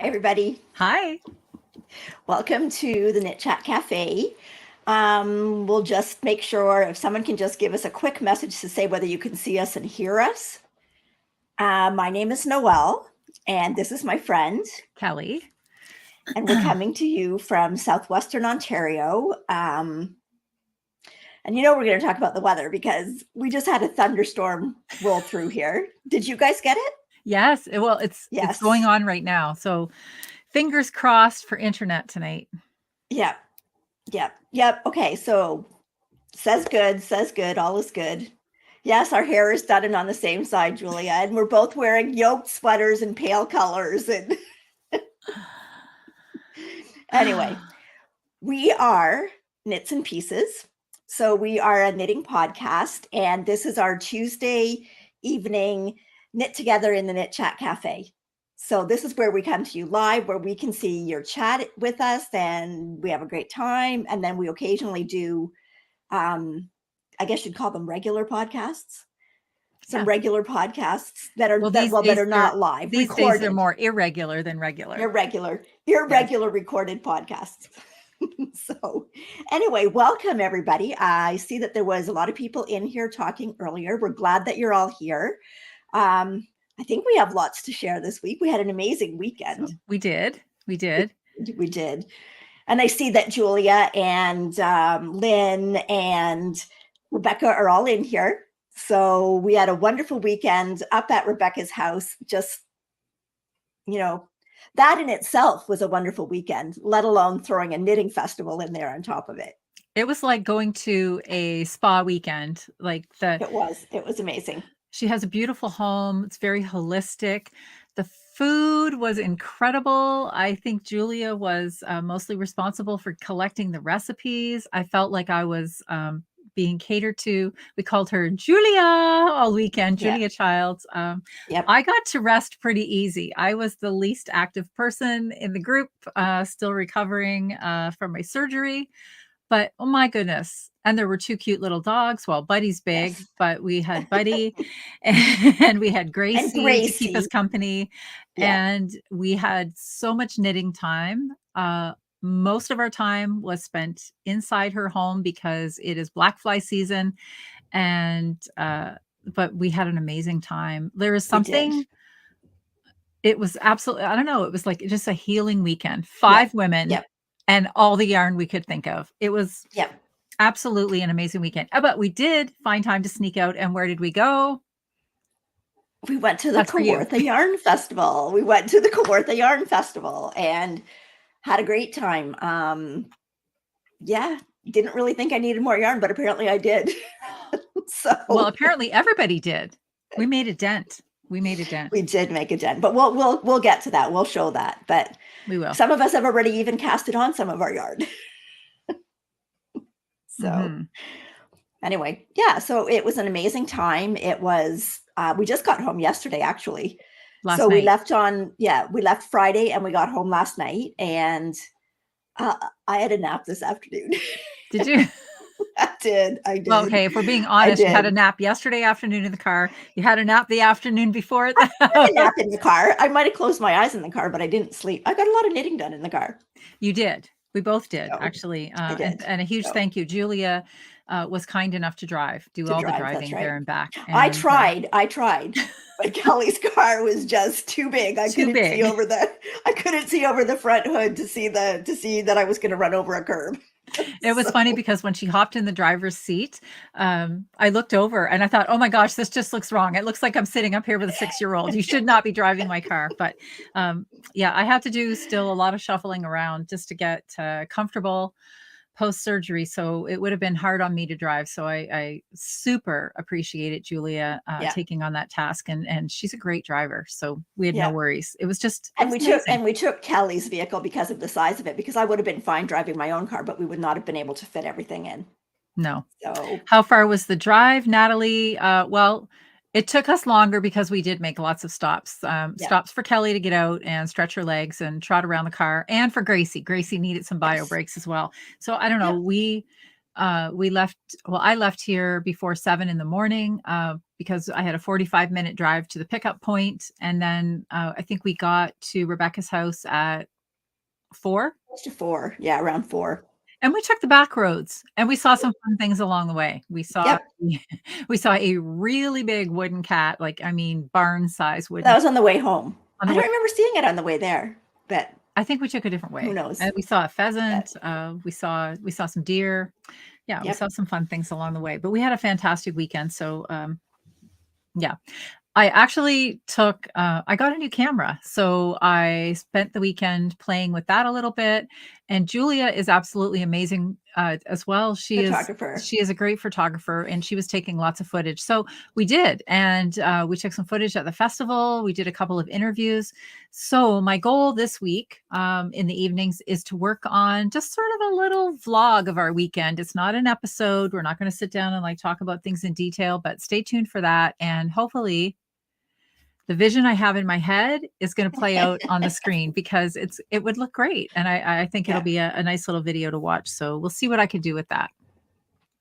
Hey everybody, Hi. welcome to the KnitChat Cafe. We'll just make sure if someone can just give us a quick message to say whether you can see us and hear us. My name is Noelle, and this is my friend, Kelly. and we're coming to you from southwestern Ontario. And we're going to talk about the weather because we just had a thunderstorm roll through here. Did you guys get it? Yes, well, it's going Yes. on right now. So fingers crossed for internet tonight. Yep. Yep. Okay, so says good, all is good. Yes, our hair is done and on the same side, Julia, and we're both wearing yoked sweaters and pale colors. And anyway, we are Knits and Pieces. So we are a knitting podcast, and this is our Tuesday evening knit together in the KnitChat Cafe. So this is where we come to you live, where we can see your chat with us, and we have a great time. And then we occasionally do, I guess you'd call them regular podcasts. Some regular podcasts that are that are not live. These recorded. days they're more irregular than regular. Irregular recorded podcasts. So anyway, welcome everybody. I see that there was a lot of people in here talking earlier. We're glad that you're all here. I think we have lots to share this week. We had an amazing weekend. So we did. We did. And I see that Julia and Lynn and Rebecca are all in here. So we had a wonderful weekend up at Rebecca's house. Just, that in itself was a wonderful weekend, let alone throwing a knitting festival in there on top of it. It was like going to a spa weekend. It was amazing. She has a beautiful home. It's very holistic. The food was incredible. I think Julia was mostly responsible for collecting the recipes. I felt like I was being catered to. We called her Julia all weekend, Julia Childs. I got to rest pretty easy. I was the least active person in the group, still recovering from my surgery. But oh my goodness. And there were two cute little dogs. Well, Buddy's big, but we had Buddy and we had Gracie to keep us company. And we had so much knitting time. Most of our time was spent inside her home because it is black fly season. And but we had an amazing time. There is something, it was absolutely, I don't know, it was like just a healing weekend. 5 women and all the yarn we could think of. It was absolutely an amazing weekend. But we did find time to sneak out. And where did we go? We went to the Kawartha Yarn Festival. And had a great time. Didn't really think I needed more yarn, but apparently I did. Well, apparently everybody did. We made a dent. We did make a dent, but we'll get to that. We'll show that, but we will. Some of us have already even casted on some of our yarn. So anyway, so it was an amazing time. It was, we just got home yesterday, actually. Last night. We left Friday and we got home last night, and I had a nap this afternoon. Did you? I did. Well, okay, if we're being honest, you had a nap yesterday afternoon in the car. You had a nap the afternoon before at the house. I had a nap in the car. I might have closed my eyes in the car, but I didn't sleep. I got a lot of knitting done in the car. You did. We both did, actually. And a huge thank you. Julia was kind enough to do all the driving there and back. And, I tried. But Kelly's car was just too big. I couldn't see over the front hood to see that I was going to run over a curb. It was funny because when she hopped in the driver's seat, I looked over and I thought, oh my gosh, this just looks wrong. It looks like I'm sitting up here with a 6-year-old. You should not be driving my car. But I have to do still a lot of shuffling around just to get comfortable post-surgery. So it would have been hard on me to drive. So I super appreciated Julia taking on that task, and she's a great driver. So we had no worries. It was just, we took Kelly's vehicle because of the size of it, because I would have been fine driving my own car, but we would not have been able to fit everything in. No. So how far was the drive, Natalie? Well, it took us longer because we did make lots of stops. Stops for Kelly to get out and stretch her legs and trot around the car, and for Gracie. Gracie needed some bio breaks as well. So I don't know. We I left here before 7 a.m. Because I had a 45-minute drive to the pickup point. And then I think we got to Rebecca's house at 4. Close to 4. Yeah, around 4. And we took the back roads and we saw some fun things along the way. We saw a really big wooden cat, barn size wooden. That was on the way home. I don't remember seeing it on the way there, but I think we took a different way. Who knows? And we saw a pheasant. We saw some deer. Yeah, we saw some fun things along the way. But we had a fantastic weekend. So, I actually I got a new camera. So I spent the weekend playing with that a little bit. And Julia is absolutely amazing as well. She is a great photographer, and she was taking lots of footage. So we did. And we took some footage at the festival. We did a couple of interviews. So my goal this week in the evenings is to work on just sort of a little vlog of our weekend. It's not an episode. We're not going to sit down and talk about things in detail, but stay tuned for that. And hopefully the vision I have in my head is going to play out on the screen, because it would look great. And I think it'll be a nice little video to watch. So we'll see what I can do with that.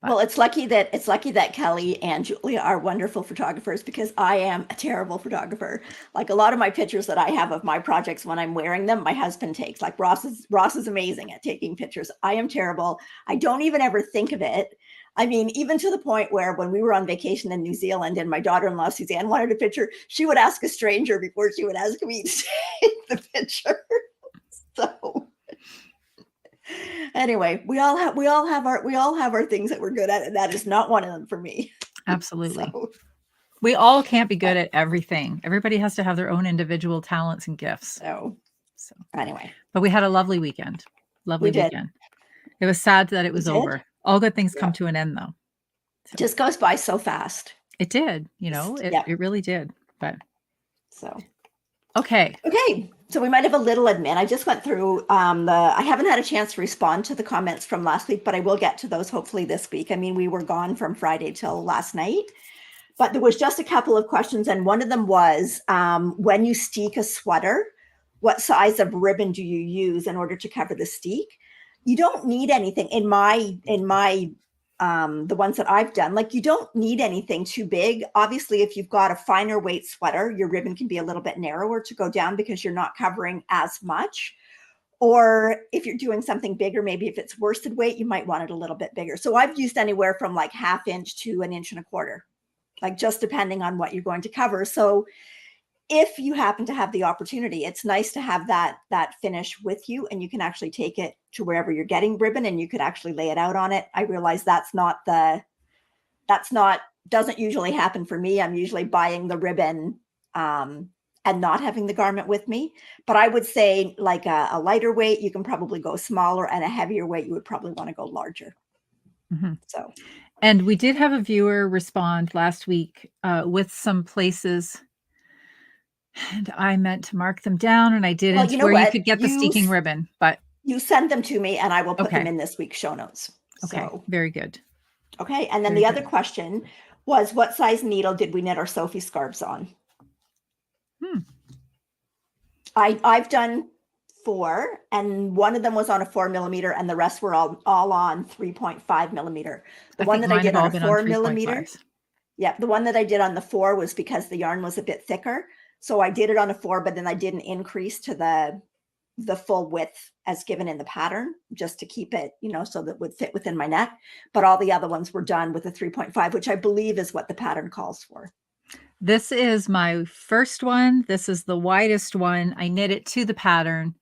But. Well, it's lucky that Kelly and Julia are wonderful photographers, because I am a terrible photographer. Like, a lot of my pictures that I have of my projects, when I'm wearing them, my husband takes. Like, Ross is amazing at taking pictures. I am terrible. I don't even ever think of it. I mean, even to the point where when we were on vacation in New Zealand and my daughter-in-law, Suzanne, wanted a picture, she would ask a stranger before she would ask me to take the picture. So anyway, we all have our things that we're good at, and that is not one of them for me. Absolutely. We all can't be good at everything. Everybody has to have their own individual talents and gifts. So anyway, but we had a lovely weekend. Lovely weekend. It was sad that it was over. All good things come to an end, though. So. It just goes by so fast. It did, it really did. But okay. So we might have a little admin. I just went through I haven't had a chance to respond to the comments from last week, but I will get to those hopefully this week. I mean, we were gone from Friday till last night, but there was just a couple of questions. And one of them was, when you steek a sweater, what size of ribbon do you use in order to cover the steek? You don't need anything in my the ones that I've done. You don't need anything too big. Obviously, if you've got a finer weight sweater, your ribbon can be a little bit narrower to go down because you're not covering as much. Or if you're doing something bigger, maybe if it's worsted weight, you might want it a little bit bigger. So I've used anywhere from 1/2 inch to 1 1/4 inch, just depending on what you're going to cover. So if you happen to have the opportunity, it's nice to have that finish with you, and you can actually take it to wherever you're getting ribbon, and you could actually lay it out on it. I realize doesn't usually happen for me. I'm usually buying the ribbon and not having the garment with me. But I would say a lighter weight, you can probably go smaller, and a heavier weight, you would probably want to go larger. Mm-hmm. So, and we did have a viewer respond last week with some places. And I meant to mark them down, and I didn't. You could get the steeking ribbon, but you send them to me, and I will put them in this week's show notes. Okay, very good. Okay, and then the other question was, what size needle did we knit our Sophie scarves on? I've done 4, and one of them was on a 4 millimeter, and the rest were all on 3.5 millimeter. The one that I did on a 4 millimeter, the one that I did on the 4 was because the yarn was a bit thicker. So I did it on a 4, but then I didn't increase to the full width as given in the pattern, just to keep it, so that it would fit within my neck. But all the other ones were done with a 3.5, which I believe is what the pattern calls for. This is my first one. This is the widest one. I knit it to the pattern,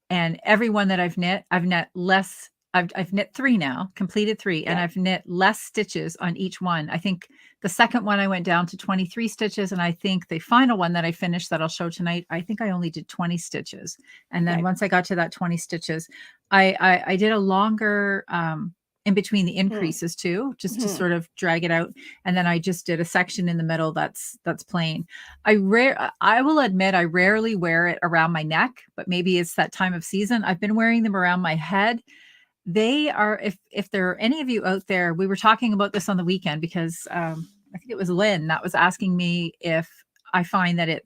and every one that I've knit less. I've knit 3 now, completed 3, and I've knit less stitches on each one. I think the second one I went down to 23 stitches, and I think the final one that I finished that I'll show tonight, I think I only did 20 stitches. And then once I got to that 20 stitches, I did a longer in between the increases too, just to sort of drag it out. And then I just did a section in the middle that's plain. I will admit I rarely wear it around my neck, but maybe it's that time of season. I've been wearing them around my head. They are, if there are any of you out there, we were talking about this on the weekend, because I think it was Lynn that was asking me if I find that it,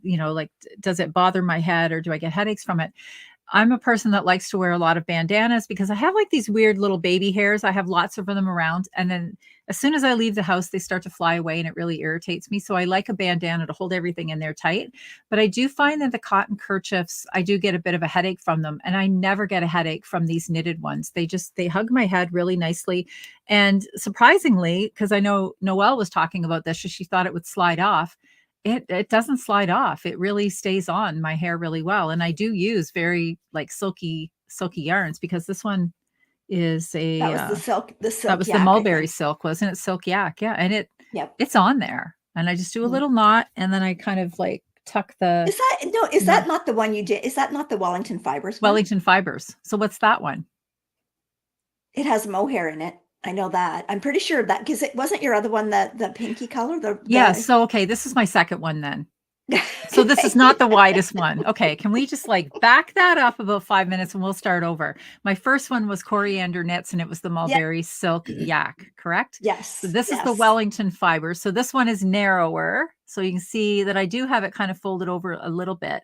does it bother my head, or do I get headaches from it? I'm a person that likes to wear a lot of bandanas because I have like these weird little baby hairs. I have lots of them around. And then as soon as I leave the house, they start to fly away and it really irritates me. So I like a bandana to hold everything in there tight. But I do find that the cotton kerchiefs, I do get a bit of a headache from them. And I never get a headache from these knitted ones. They hug my head really nicely. And surprisingly, because I know Noelle was talking about this, she thought it would slide off. It doesn't slide off. It really stays on my hair really well. And I do use very like silky yarns because this one is That was the that silk was the yak, I mulberry think. silk, wasn't it? Silk yak. Yeah. And Yep. it's on there. And I just do a little knot and then I kind of like tuck the Is that not the one you did? Is that not the Wellington Fibers one? Wellington fibers. So what's that one? It has mohair in it. I know that. I'm pretty sure that because it wasn't your other one, the pinky color. Yeah. So, okay. This is my second one then. So this is not the widest one. Okay. Can we just like back that up about 5 minutes and we'll start over? My first one was Coriander Knits and it was the mulberry silk yak, correct? Yes. So this is the yes. Wellington fibers. So this one is narrower. So you can see that I do have it kind of folded over a little bit.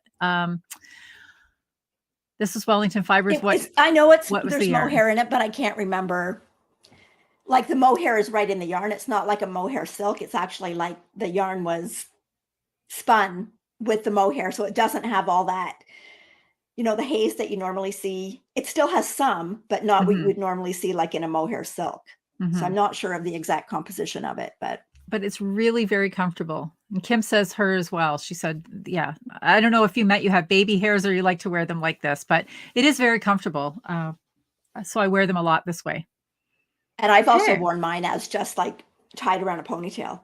This is Wellington fibers. I know there's the mohair in it, but I can't remember. Like the mohair is right in the yarn. It's not like a mohair silk. It's actually like the yarn was spun with the mohair. So it doesn't have all that, the haze that you normally see. It still has some, but not what you would normally see like in a mohair silk. So I'm not sure of the exact composition of it, but it's really very comfortable. And Kim says her as well. She said, yeah, I don't know if you have baby hairs or you like to wear them like this, but it is very comfortable. So I wear them a lot this way. And I've also worn mine as just like tied around a ponytail.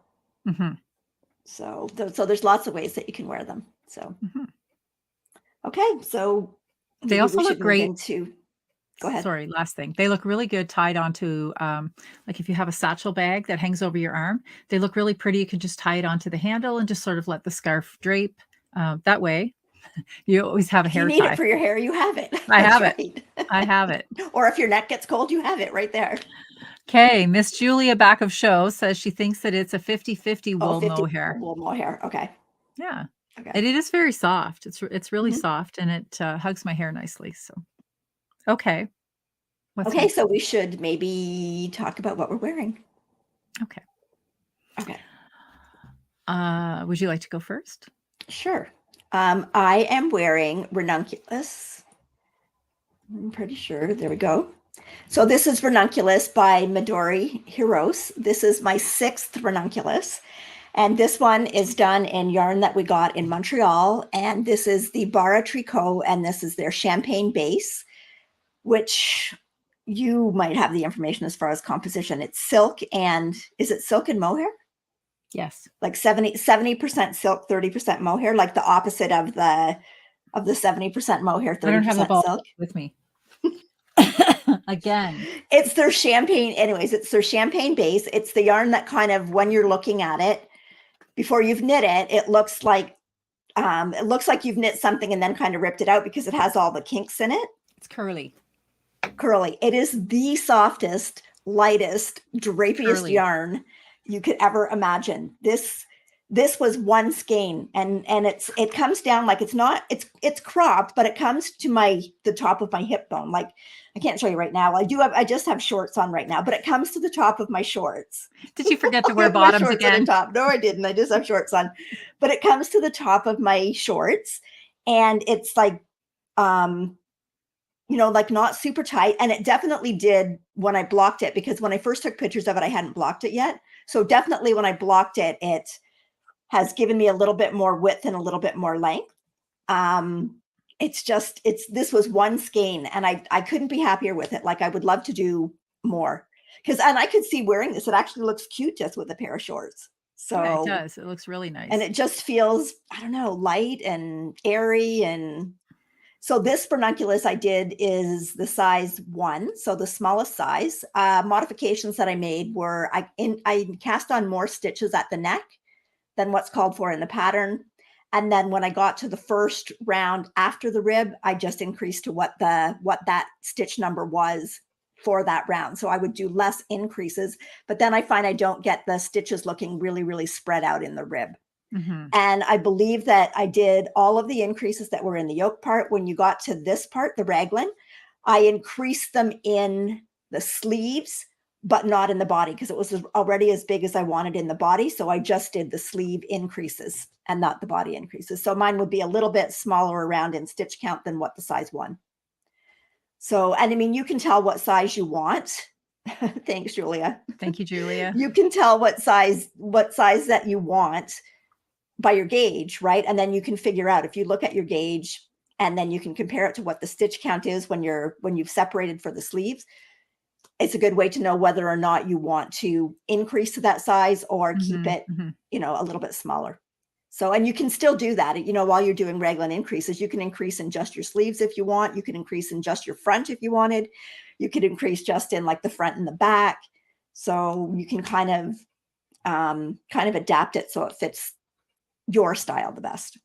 So there's lots of ways that you can wear them. So, okay. So they also look great. Go ahead. Sorry, last thing. They look really good tied onto, like if you have a satchel bag that hangs over your arm, they look really pretty. You can just tie it onto the handle and just sort of let the scarf drape. That way, you always have a hair tie. You need it for your hair, you have it. I have it. I have it. Or if your neck gets cold, you have it right there. Okay, Miss Julia back of show says she thinks that it's a 50-50 wool mohair. Wool mohair, okay. Yeah. Okay. And it is very soft. It's really soft and it hugs my hair nicely. So, okay. Okay, so we should maybe talk about what we're wearing. Okay. Okay. Would you like to go first? Sure. I am wearing Ranunculus. I'm pretty sure. There we go. So this is Ranunculus by Midori Hiros. This is my 6th Ranunculus. And this one is done in yarn that we got in Montreal. And this is the Bara Tricot, and this is their champagne base, which you might have the information as far as composition. It's silk and, is it silk and mohair? Yes. Like 70% silk, 30% mohair, like the opposite of the 70% mohair, 30% I don't have the ball silk. with me. Again. It's their champagne, anyways, it's their champagne base. It's the yarn that kind of, when you're looking at it, before you've knit it, it looks like you've knit something and then kind of ripped it out because it has all the kinks in it. It's curly. It is the softest, lightest, drapiest yarn you could ever imagine. This was one skein, and it comes down like it's cropped, but it comes to the top of my hip bone. Like, I can't show you right now. I just have shorts on right now, but it comes to the top of my shorts. Did you forget to wear bottoms again? Top. No, I didn't. I just have shorts on, but it comes to the top of my shorts, and it's like, like not super tight. And it definitely did when I blocked it, because when I first took pictures of it, I hadn't blocked it yet. So definitely when I blocked it, it has given me a little bit more width and a little bit more length. This was one skein, and I couldn't be happier with it. Like, I would love to do more, and I could see wearing this. It actually looks cute just with a pair of shorts. So yeah, it does. It looks really nice. And it just feels, I don't know, light and airy. And so this Ranunculus I did is the size 1, so the smallest size. Modifications that I made were I cast on more stitches at the neck than what's called for in the pattern. And then when I got to the first round after the rib, I just increased to what that stitch number was for that round. So I would do less increases, but then I find I don't get the stitches looking really, really spread out in the rib. And I believe that I did all of the increases that were in the yoke part. When you got to this part, the raglan, I increased them in the sleeves, but not in the body because it was already as big as I wanted in the body. So I just did the sleeve increases and not the body increases. So mine would be a little bit smaller around in stitch count than what the size 1. So, and I mean, you can tell what size you want. Thanks, Julia. Thank you, Julia. You can tell what size that you want by your gauge, right? And then you can figure out if you look at your gauge and then you can compare it to what the stitch count is when you've separated for the sleeves. It's a good way to know whether or not you want to increase to that size or keep it, you know, a little bit smaller. So, and you can still do that, you know, while you're doing raglan increases, you can increase in just your sleeves if you want. You can increase in just your front if you wanted. You could increase just in like the front and the back. So you can kind of adapt it so it fits your style the best.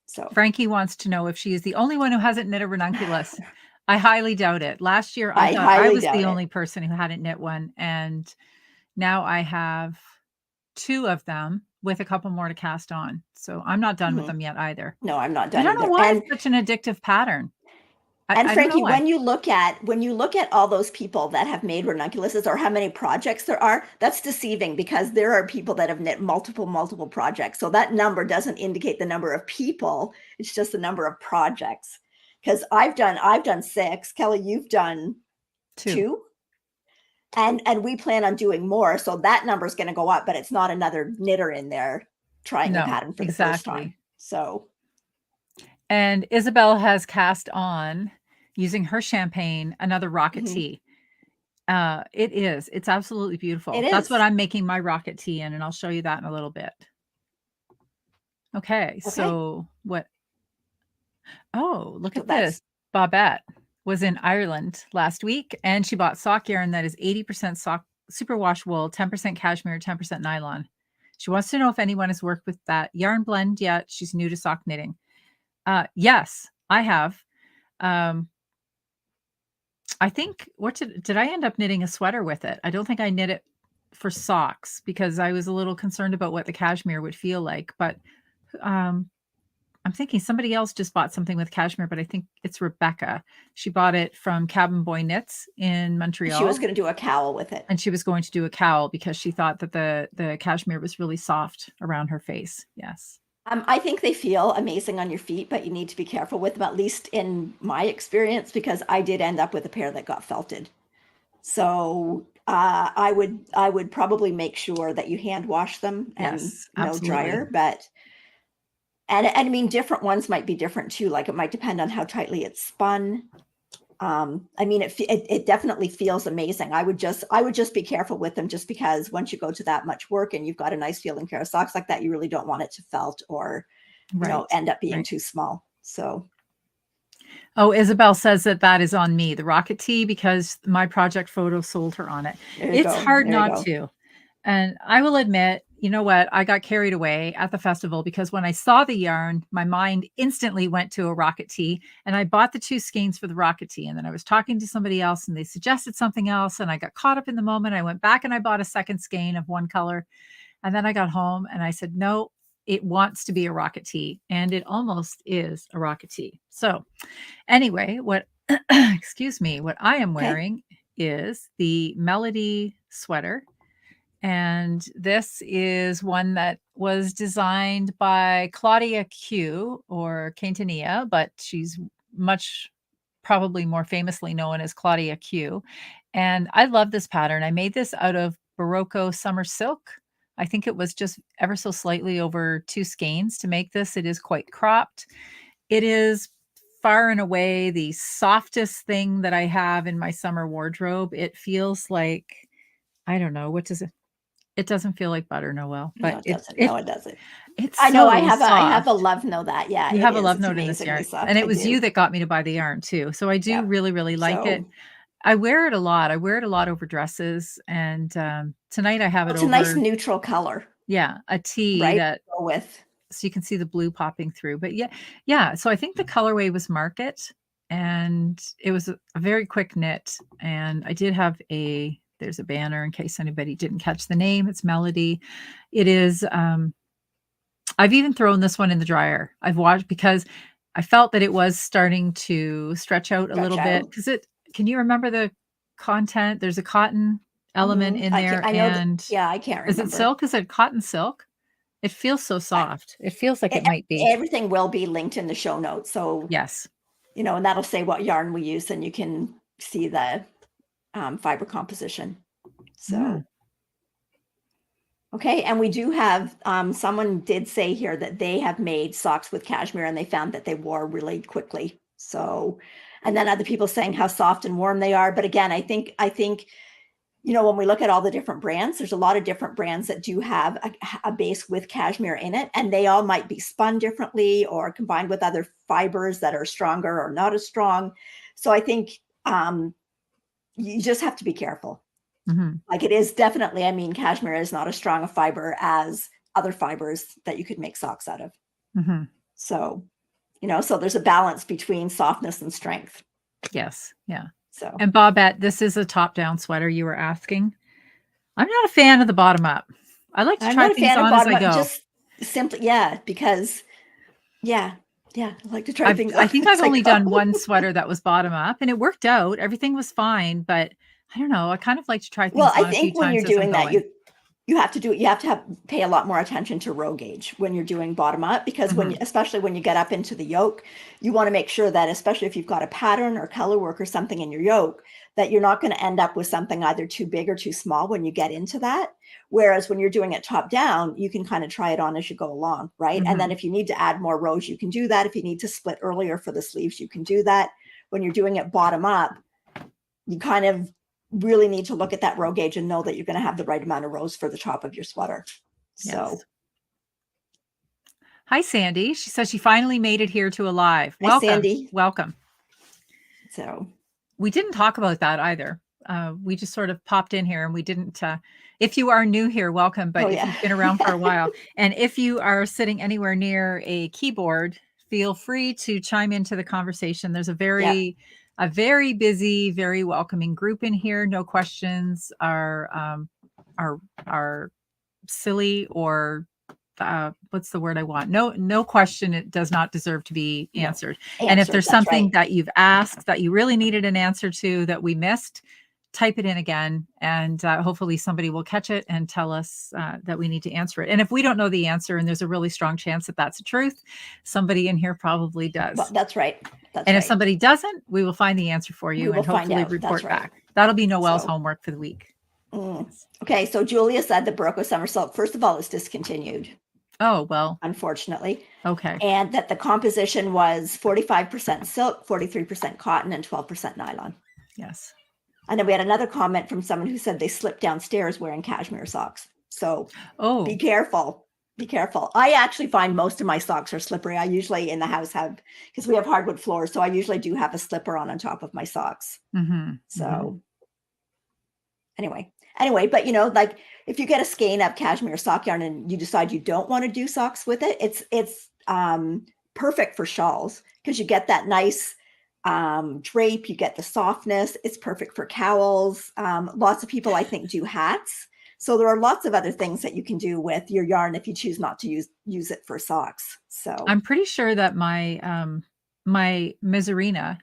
So Frankie wants to know if she is the only one who hasn't knit a ranunculus. I highly doubt it. Last year, I thought I was the only person who hadn't knit one. And now I have 2 of them with a couple more to cast on. So I'm not done with them yet either. No, I'm not done. I don't know why it's such an addictive pattern. And Frankie, when you look at all those people that have made ranunculuses or how many projects there are, that's deceiving because there are people that have knit multiple projects. So that number doesn't indicate the number of people. It's just the number of projects. Because I've done 6. Kelly, you've done 2. And we plan on doing more. So that number is going to go up, but it's not another knitter in there trying the pattern for the first time. So. And Isabel has cast on using her champagne, another rocket tea. It's absolutely beautiful. That's what I'm making my rocket tea in. And I'll show you that in a little bit. Okay. So what? Oh, look at this. Bobette was in Ireland last week and she bought sock yarn that is 80% sock superwash wool, 10% cashmere, 10% nylon. She wants to know if anyone has worked with that yarn blend yet. She's new to sock knitting. Yes, I have. I think did I end up knitting a sweater with it? I don't think I knit it for socks because I was a little concerned about what the cashmere would feel like, but I'm thinking somebody else just bought something with cashmere, but I think it's Rebecca. She bought it from Cabin Boy Knits in Montreal. She was going to do a cowl with it. And she was going to do a cowl because she thought that the cashmere was really soft around her face. Yes. I think they feel amazing on your feet, but you need to be careful with them, at least in my experience, because I did end up with a pair that got felted. So I would probably make sure that you hand wash them and no dryer, but and I mean, different ones might be different too. Like it might depend on how tightly it's spun. I mean, it definitely feels amazing. I would just be careful with them just because once you go to that much work and you've got a nice feeling pair of socks like that, you really don't want it to felt or, you know, end up being too small. So. Oh, Isabel says that is on me, the rocket tee, because my project photo sold her on it. It's hard not to. And I will admit, you know what? I got carried away at the festival because when I saw the yarn, my mind instantly went to a rocket tee and I bought the 2 skeins for the rocket tee. And then I was talking to somebody else and they suggested something else. And I got caught up in the moment. I went back and I bought a second skein of one color. And then I got home and I said, no, it wants to be a rocket tee. And it almost is a rocket tee. So anyway, excuse me, what I am wearing is the Melody sweater. And this is one that was designed by Claudia Q or Quintanilla, but she's probably more famously known as Claudia Q. And I love this pattern. I made this out of Barocco Summer Silk. I think it was just ever so slightly over 2 skeins to make this. It is quite cropped. It is far and away the softest thing that I have in my summer wardrobe. It feels like, I don't know, what does it? It doesn't feel like butter, Noelle, but no, it doesn't. It's I know. so I have soft. a love note that. Yeah, you have a love note in this yarn, and it was you that got me to buy the yarn too. So I do really like it. I wear it a lot. I wear it a lot over dresses, and tonight I have it. It's a nice neutral color. Yeah, a tee that go with. So you can see the blue popping through. But yeah. So I think the colorway was Market, and it was a very quick knit. And I did have there's a banner in case anybody didn't catch the name. It's Melody. It is I've even thrown this one in the dryer. I've watched because I felt that it was starting to stretch out a little bit because can you remember the content? There's a cotton element in there. I know that. And Yeah, I can't is it remember. silk? Is it cotton silk? It feels so soft. It feels like it might be. Everything will be linked in the show notes. So, yes. And that'll say what yarn we use, and you can see the fiber composition. So, okay. And we do have, someone did say here that they have made socks with cashmere and they found that they wore really quickly. So, and then other people saying how soft and warm they are. But again, I think, when we look at all the different brands, there's a lot of different brands that do have a base with cashmere in it, and they all might be spun differently or combined with other fibers that are stronger or not as strong. So I think you just have to be careful. Like it is definitely, cashmere is not as strong a fiber as other fibers that you could make socks out of. So, so there's a balance between softness and strength. Yes. Yeah. So, and Bobette, this is a top-down sweater you were asking. I'm not a fan of the bottom up. I like to try things on as I go. Just simply, because I like to try things on. I think I've only done one sweater that was bottom up, and it worked out. Everything was fine, but I don't know. I kind of like to try things on a few times. Well, I think when you're doing that, you have to pay a lot more attention to row gauge when you're doing bottom up, because especially when you get up into the yoke, you want to make sure that, especially if you've got a pattern or color work or something in your yoke, that you're not going to end up with something either too big or too small when you get into that. Whereas when you're doing it top down, you can kind of try it on as you go along, right? And then if you need to add more rows, you can do that. If you need to split earlier for the sleeves, you can do that. When you're doing it bottom up, you kind of really need to look at that row gauge and know that you're going to have the right amount of rows for the top of your sweater. So, hi, Sandy. She says she finally made it here to a live. Hi, welcome, Sandy. Welcome. So we didn't talk about that either. We just sort of popped in here, and we didn't. If you are new here, welcome. But if you've been around for a while, and if you are sitting anywhere near a keyboard, feel free to chime into the conversation. There's a very busy, very welcoming group in here. No questions are silly or what's the word I want? No question. It does not deserve to be answered. And if there's something that you've asked that you really needed an answer to that we missed, type it in again, and hopefully somebody will catch it and tell us that we need to answer it. And if we don't know the answer, and there's a really strong chance that that's the truth, somebody in here probably does. Well, that's right. If somebody doesn't, we will find the answer for you and hopefully report back. That'll be Noelle's homework for the week. Okay, so Julia said the Barocco Summer Silk, first of all, is discontinued. Oh, well. Unfortunately. Okay. And that the composition was 45% silk, 43% cotton, and 12% nylon. Yes. And then we had another comment from someone who said they slipped downstairs wearing cashmere socks. So be careful. Be careful. I actually find most of my socks are slippery. I usually in the house because we have hardwood floors, so I usually do have a slipper on top of my socks. So anyway, but like if you get a skein up cashmere sock yarn and you decide you don't want to do socks with it, it's perfect for shawls because you get that nice drape, you get the softness. It's perfect for cowls. Lots of people, I think, do hats. So there are lots of other things that you can do with your yarn if you choose not to use it for socks. So I'm pretty sure that my my Miserina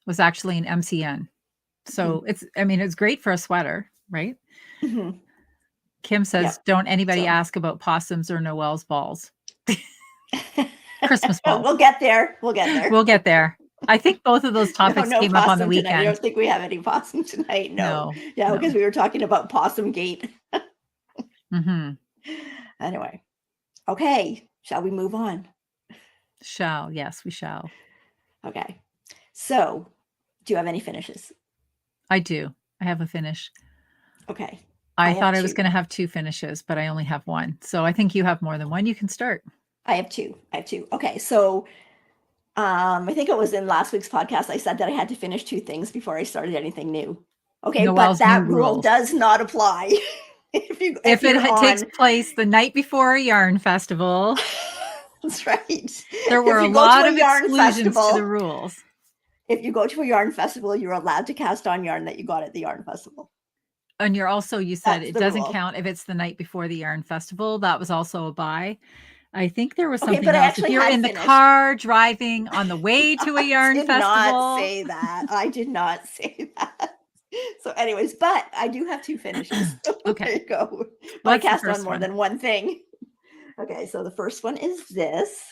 was actually an MCN. So it's great for a sweater, right? Kim says, don't anybody ask about possums or Noelle's balls. Christmas balls. We'll get there. We'll get there. I think both of those topics came up on the weekend. Tonight. I don't think we have any possum tonight. No. Yeah, because we were talking about Possum Gate. Anyway. Okay. Shall we move on? Yes, we shall. Okay. So, do you have any finishes? I do. I have a finish. Okay. I thought I was going to have 2 finishes, but I only have 1. So I think you have more than 1. You can start. I have 2. Okay. So, I think it was in last week's podcast, I said that I had to finish 2 things before I started anything new. Okay, Noelle's but that rule does not apply. if it takes place the night before a yarn festival. That's right. There were a lot of exclusions to the rules. If you go to a yarn festival, you're allowed to cast on yarn that you got at the yarn festival. And you said it doesn't count if it's the night before the yarn festival. That was also a buy. I think there was Okay, something but I else. If actually you're had in the finished. car driving on the way to a I yarn did not festival. say that. I did not say that. So anyways, but I do have 2 finishes. So there Okay. you go. But I What's the cast on first more one? than one thing. Okay, so the first one is this.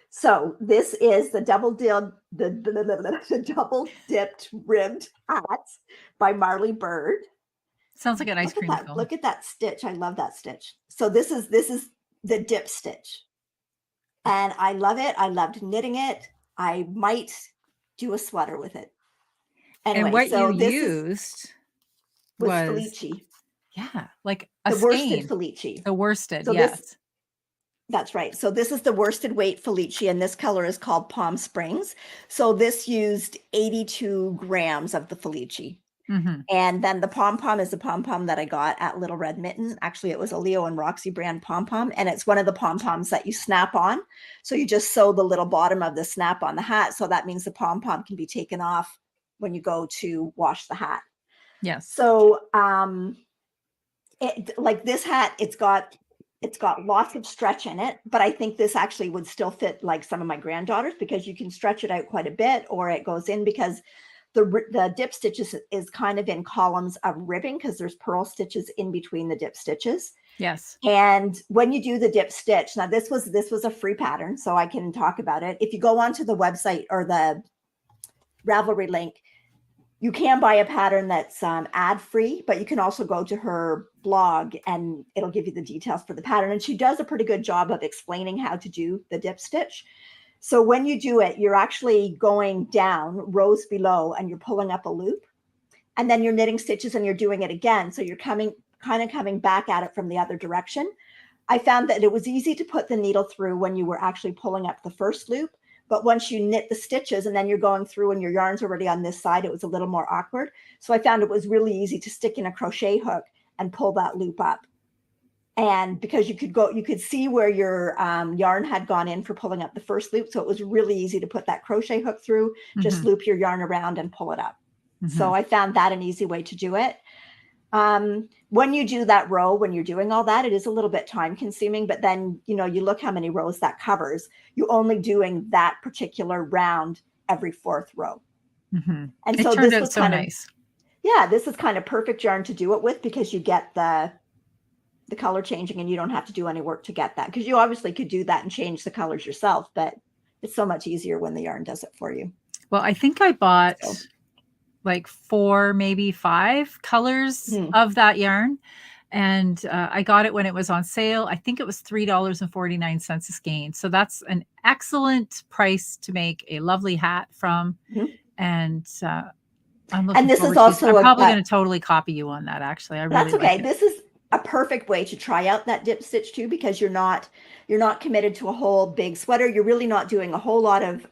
So this is the double dipped ribbed hat by Marley Bird. Sounds like an ice Look at cream that. cone. Look at that stitch. I love that stitch. So this is the dip stitch. And I love it. I loved knitting it. I might do a sweater with it. And Anyway, what you so this used was was, Felici, yeah, like a the worsted skein. Felici. The worsted, So this, yes. that's right. So this is the worsted weight Felici, and this color is called Palm Springs. So this used 82 grams of the Felici. Mm-hmm. And then the pom-pom is the pom-pom that I got at Little Red Mitten. Actually, it was a Leo and Roxy brand pom-pom, and it's one of the pom-poms that you snap on. So you just sew the little bottom of the snap on the hat. So that means the pom-pom can be taken off when you go to wash the hat. Yes. So like this hat, it's got lots of stretch in it, but I think this actually would still fit like some of my granddaughters because you can stretch it out quite a bit, or it goes in because the dip stitches is kind of in columns of ribbing because there's purl stitches in between the dip stitches. Yes. And when you do the dip stitch, now this was a free pattern, so I can talk about it. If you go onto the website or the Ravelry link, you can buy a pattern that's ad free, but you can also go to her blog and it'll give you the details for the pattern. And she does a pretty good job of explaining how to do the dip stitch. So when you do it, you're actually going down rows below and you're pulling up a loop, and then you're knitting stitches and you're doing it again. So you're coming back at it from the other direction. I found that it was easy to put the needle through when you were actually pulling up the first loop. But once you knit the stitches and then you're going through and your yarn's already on this side, it was a little more awkward. So I found it was really easy to stick in a crochet hook and pull that loop up. And because you could see where your yarn had gone in for pulling up the first loop. So it was really easy to put that crochet hook through, just loop your yarn around and pull it up. So I found that an easy way to do it. When you do that row, when you're doing all that, it is a little bit time consuming, but then, you look how many rows that covers. You're only doing that particular round every fourth row. And It so turned this out was so kind nice. this is kind of perfect yarn to do it with because you get the color changing and you don't have to do any work to get that, because you obviously could do that and change the colors yourself, but it's so much easier when the yarn does it for you. Well, I think I bought like 4, maybe 5 colors of that yarn. And I got it when it was on sale. I think it was $3.49 a skein. So that's an excellent price to make a lovely hat from. And I'm looking this forward is to also I'm probably going to totally copy you on that. Actually, I really that's okay. like it. This is a perfect way to try out that dip stitch too, because you're not committed to a whole big sweater. You're really not doing a whole lot of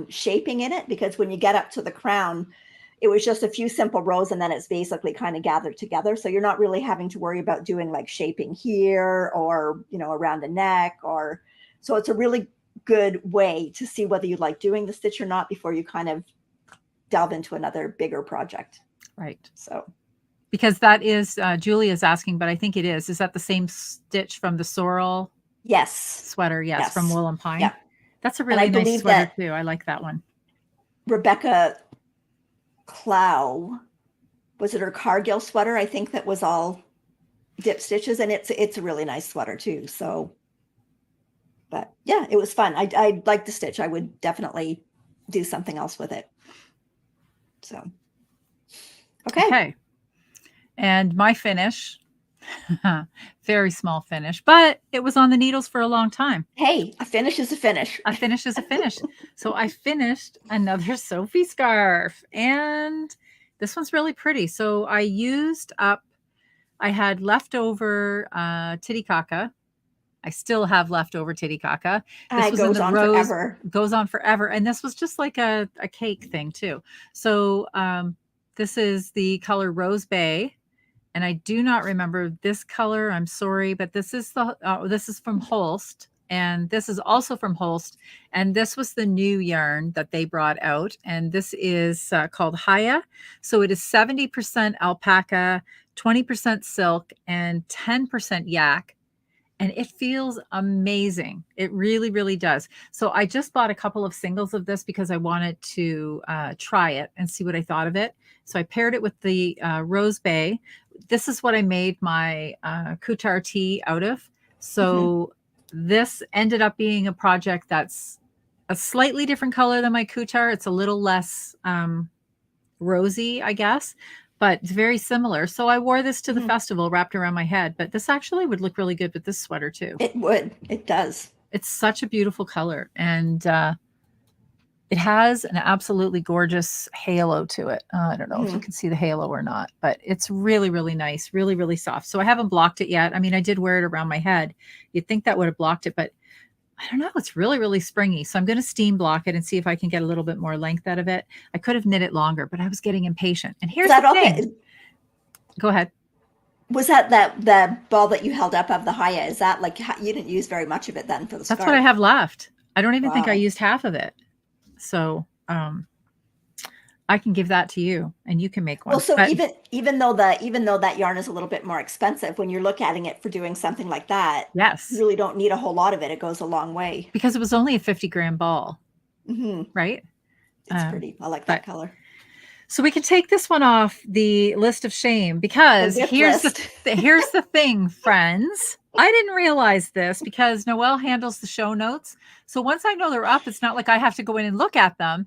shaping in it, because when you get up to the crown, it was just a few simple rows and then it's basically kind of gathered together. So you're not really having to worry about doing like shaping here or, around the neck, or so it's a really good way to see whether you like doing the stitch or not before you kind of delve into another bigger project. Right. So because that is Julia's asking, but I think it is. Is that the same stitch from the sorrel? Yes. Sweater, yes, from Wool and Pine. Yeah. That's a really nice sweater too. I like that one. Rebecca Clow, was it her Cargill sweater? I think that was all dip stitches, and it's a really nice sweater too. So, but yeah, it was fun. I like the stitch. I would definitely do something else with it. So, okay. And my finish, very small finish, but it was on the needles for a long time. Hey, a finish is a finish. A finish is a finish. So I finished another Sophie scarf, and this one's really pretty. So I used up, I had leftover Titicaca. I still have leftover Titicaca. This was in the rose. Forever. Goes on forever. And this was just like a cake thing too. So this is the color Rose Bay. And I do not remember this color. I'm sorry, but this is from Holst, and this is also from Holst. And this was the new yarn that they brought out, and this is called Haya. So it is 70% alpaca, 20% silk, and 10% yak. and it feels amazing. It really, really does. So I just bought a couple of singles of this because I wanted to try it and see what I thought of it. So I paired it with the Rose Bay. This is what I made my Kutar tee out of. So this ended up being a project that's a slightly different color than my Kutar. It's a little less rosy, I guess, but it's very similar. So I wore this to the festival wrapped around my head, but this actually would look really good with this sweater too. It would. It does. It's such a beautiful color, and it has an absolutely gorgeous halo to it. I don't know if you can see the halo or not, but it's really, really nice, really, really soft. So I haven't blocked it yet. I mean, I did wear it around my head. You'd think that would have blocked it, but I don't know. It's really, really springy. So I'm going to steam block it and see if I can get a little bit more length out of it. I could have knit it longer, but I was getting impatient. And here's the thing. Go ahead. Was that the ball that you held up of the Haya? Is that like, you didn't use very much of it then for the scarf? That's what I have left. I don't even think I used half of it. So I can give that to you and you can make one. Well, so even though that yarn is a little bit more expensive, when you're looking at it for doing something like that, yes, you really don't need a whole lot of it. It goes a long way. Because it was only a 50-gram ball, right? It's pretty. I like that color. So we can take this one off the list of shame because here's the thing, friends. I didn't realize this because Noelle handles the show notes. So once I know they're up, it's not like I have to go in and look at them.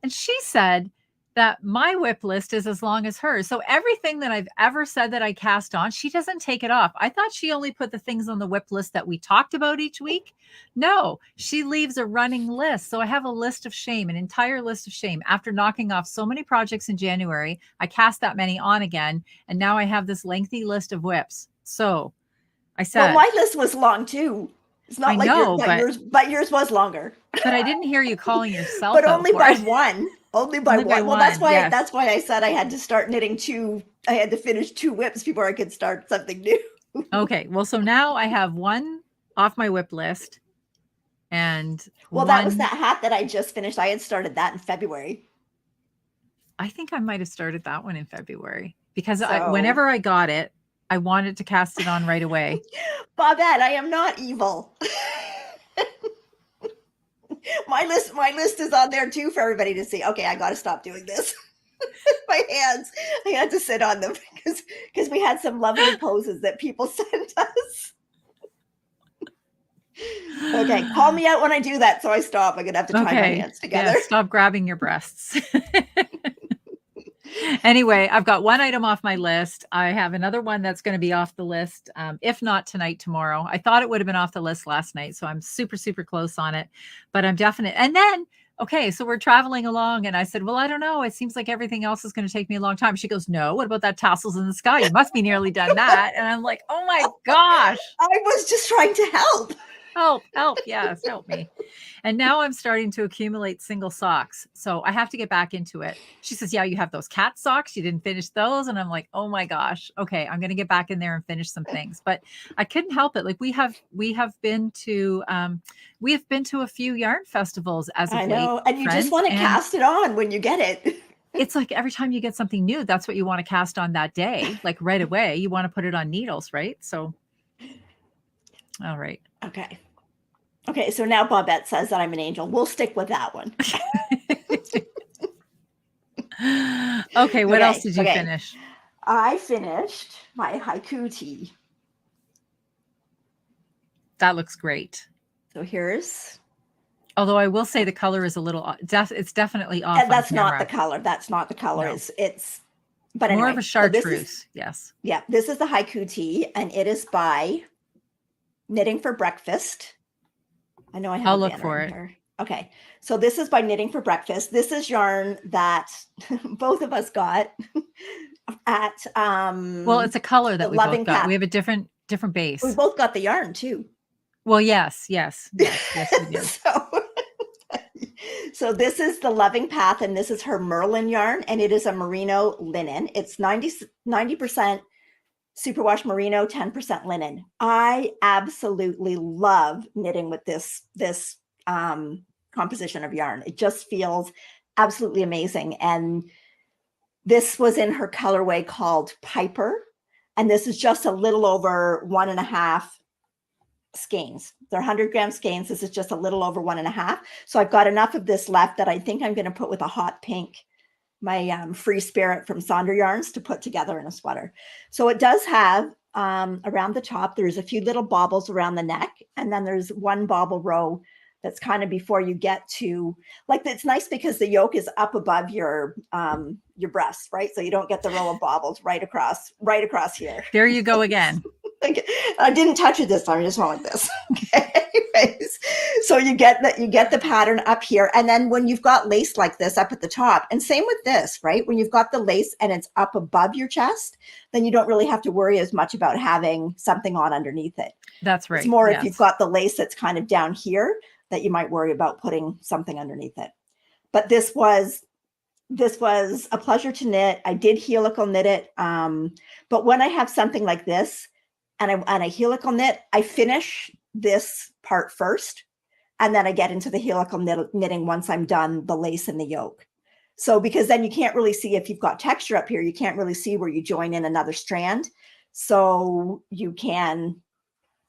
And she said that my whip list is as long as hers. So everything that I've ever said that I cast on, she doesn't take it off. I thought she only put the things on the whip list that we talked about each week. No, she leaves a running list. So I have a list of shame, an entire list of shame. After knocking off so many projects in January, I cast that many on again. And now I have this lengthy list of whips. So I said, well, my list was long too. It's not yours was longer. But I didn't hear you calling yourself but only by one. Only by Only by one. Well, one, that's why I said I had to start knitting I had to finish 2 whips before I could start something new. Okay. Well, so now I have one off my whip list. And that was that hat that I just finished. I had started that in February. I think I might have started that one in February because whenever I got it, I wanted to cast it on right away. Bobette, I am not evil. My list is on there too for everybody to see. Okay, I got to stop doing this. My hands, I had to sit on them because we had some lovely poses that people sent us. Okay, call me out when I do that, so I stop. I'm gonna have to tie my hands together. Yeah, stop grabbing your breasts. Anyway, I've got one item off my list. I have another one that's going to be off the list. If not tonight, tomorrow. I thought it would have been off the list last night. So I'm super, super close on it, but I'm definite. And then, okay, so we're traveling along and I said, well, I don't know. It seems like everything else is going to take me a long time. She goes, no, what about that tassels in the sky? You must be nearly done that. And I'm like, oh my gosh. I was just trying to help. Help. Yes, help me. And now I'm starting to accumulate single socks. So I have to get back into it. She says, yeah, you have those cat socks. You didn't finish those. And I'm like, oh my gosh. Okay. I'm going to get back in there and finish some things, but I couldn't help it. Like we have been to a few yarn festivals as of late. I know. And you just want to cast it on when you get it. It's like every time you get something new, that's what you want to cast on that day. Like right away, you want to put it on needles, right? So, all right. Okay, so now Bobette says that I'm an angel. We'll stick with that one. Okay, what else did you finish? I finished my haiku tee. That looks great. So here's... Although I will say the color is a little... It's definitely off. And that's not the color. That's not the color. No. It's... But anyway, more of a chartreuse. Yes. Yeah, this is the haiku tee, and it is by Knitting for Breakfast. I know I have. I'll look for it. Okay, so this is by Knitting for Breakfast. This is yarn that both of us got at. Well, it's a color that we both got. We have a different base. We both got the yarn too. Well, yes, we did. So this is the Loving Path, and this is her Merlin yarn, and it is a merino linen. It's 90% superwash merino, 10% linen. I absolutely love knitting with this composition of yarn. It just feels absolutely amazing. And this was in her colorway called Piper. And this is just a little over 1.5 skeins. They're 100-gram skeins. This is just a little over 1.5. So I've got enough of this left that I think I'm going to put with a hot pink, my Free Spirit from Sonder Yarns, to put together in a sweater. So it does have around the top, there's a few little baubles around the neck, and then there's one bauble row that's kind of before you get to, like, it's nice because the yoke is up above your breast, right? So you don't get the row of baubles right across here. There you go again. I didn't touch it this time. I just went like this. Okay. Anyways, so you get the pattern up here. And then when you've got lace like this up at the top, and same with this, right? When you've got the lace and it's up above your chest, then you don't really have to worry as much about having something on underneath it. That's right. It's more if you've got the lace that's kind of down here that you might worry about putting something underneath it. But this was a pleasure to knit. I did helical knit it. But when I have something like this, and I helical knit, I finish this part first, and then I get into the helical knitting once I'm done the lace and the yoke. So because then you can't really see, if you've got texture up here, you can't really see where you join in another strand. So you can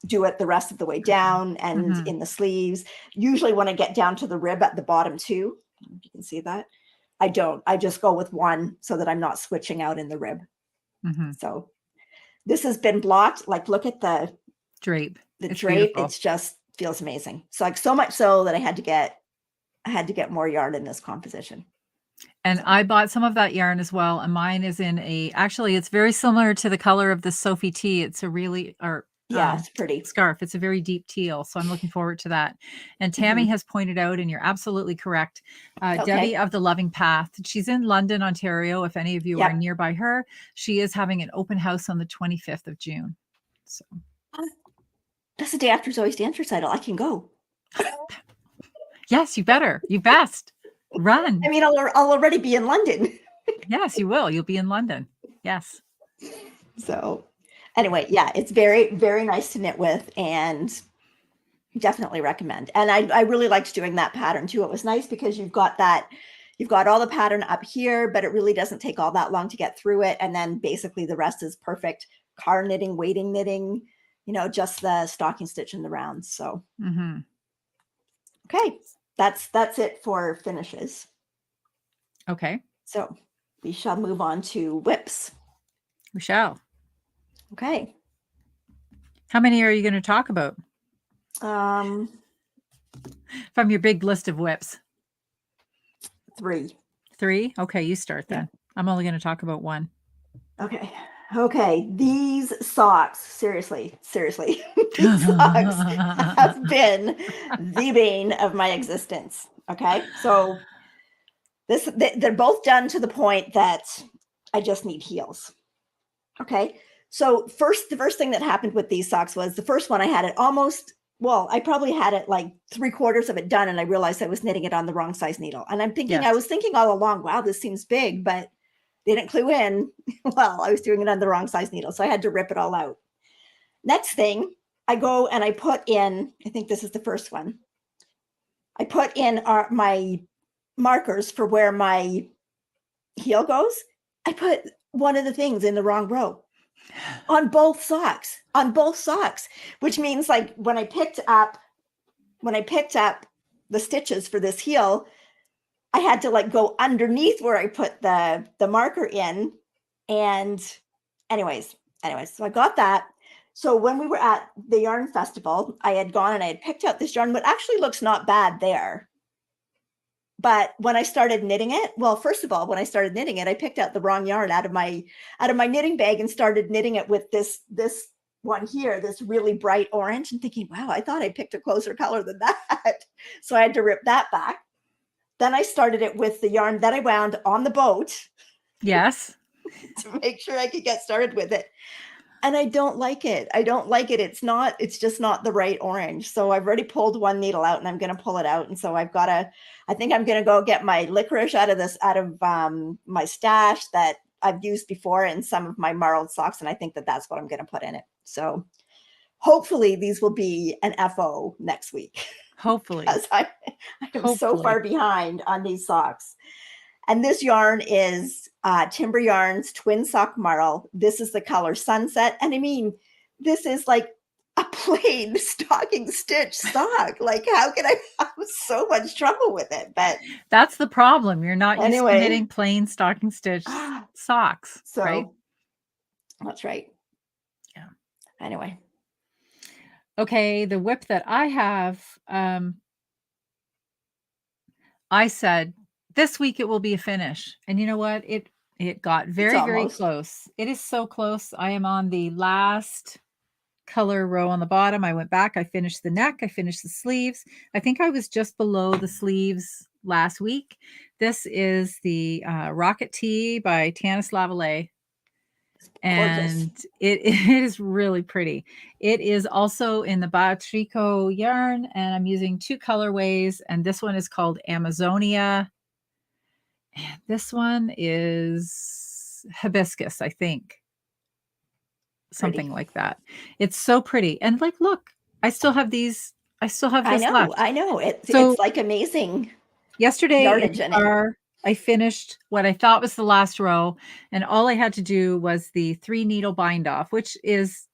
do it the rest of the way down and in the sleeves. Usually when I get down to the rib at the bottom too, if you can see that, I just go with one so that I'm not switching out in the rib. So this has been blocked. Like, look at the drape. It's drape. Beautiful. It's just feels amazing. So like, so much so that I had to get more yarn in this composition. And I bought some of that yarn as well. And mine is in actually, it's very similar to the color of the Sophie T. It's a really, it's pretty scarf. It's a very deep teal. So I'm looking forward to that. And Tammy has pointed out, and you're absolutely correct, Debbie of the Loving Path. She's in London, Ontario. If any of you are nearby her, she is having an open house on the 25th of June. So that's the day after Zoe's dance recital. I can go. Yes, you better. You best. Run. I mean, I'll already be in London. Yes, you will. You'll be in London. Yes. So anyway, yeah, it's very, very nice to knit with, and definitely recommend. And I really liked doing that pattern too. It was nice because you've got all the pattern up here, but it really doesn't take all that long to get through it. And then basically the rest is perfect car knitting, waiting knitting, just the stocking stitch and the rounds. So, okay. That's it for finishes. Okay. So we shall move on to whips. We shall. Okay. How many are you going to talk about? From your big list of whips. 3. 3? Okay, you start then. Yeah. I'm only going to talk about 1. Okay. These socks, seriously, these socks have been the bane of my existence. Okay. So they're both done to the point that I just need heels. Okay. So the first thing that happened with these socks was the first one I had it I probably had it like 3/4 of it done, and I realized I was knitting it on the wrong size needle. And I was thinking all along, wow, this seems big, but didn't clue in. Well, I was doing it on the wrong size needle, so I had to rip it all out. Next thing, I go and I put in, I think this is the first one. I put in my markers for where my heel goes. I put one of the things in the wrong row on both socks, which means like when I picked up the stitches for this heel, I had to like go underneath where I put the marker in. And anyways, so I got that. So when we were at the yarn festival, I had gone and I had picked out this yarn, what actually looks not bad there. But when I started knitting it, first of all, when I started knitting it, I picked out the wrong yarn out of my knitting bag and started knitting it with this one here, this really bright orange, and thinking, wow, I thought I picked a closer color than that. So I had to rip that back. Then I started it with the yarn that I wound on the boat. Yes. To make sure I could get started with it. And I don't like it. It's just not the right orange. So I've already pulled one needle out and I'm going to pull it out. And so I think I'm going to go get my licorice out of my stash that I've used before in some of my marled socks. And I think that's what I'm going to put in it. So hopefully these will be an FO next week. Hopefully. Because I am so far behind on these socks. And this yarn is Timber Yarns Twin Sock Marl. This is the color Sunset. And I mean, this is like a plain stocking stitch sock. Like, how can I have so much trouble with it? But that's the problem. You're not used to anyway, knitting plain stocking stitch socks, so right? that's right. Yeah. Anyway. Okay, the whip that I have, I said this week it will be a finish. And you know what? It got very, very close. It is so close. I am on the last color row on the bottom. I went back, I finished the neck, I finished the sleeves. I think I was just below the sleeves last week. This is the Rocket Tee by Tanis Lavallee. And it is really pretty. It is also in the Batricot yarn, and I'm using 2 colorways, and this one is called Amazonia. And this one is hibiscus, I think. Something like that. It's so pretty. And like, look, I still have these. I still have this left. I know. It's like amazing. Yesterday in the car, I finished what I thought was the last row, and all I had to do was the 3 needle bind off, which is,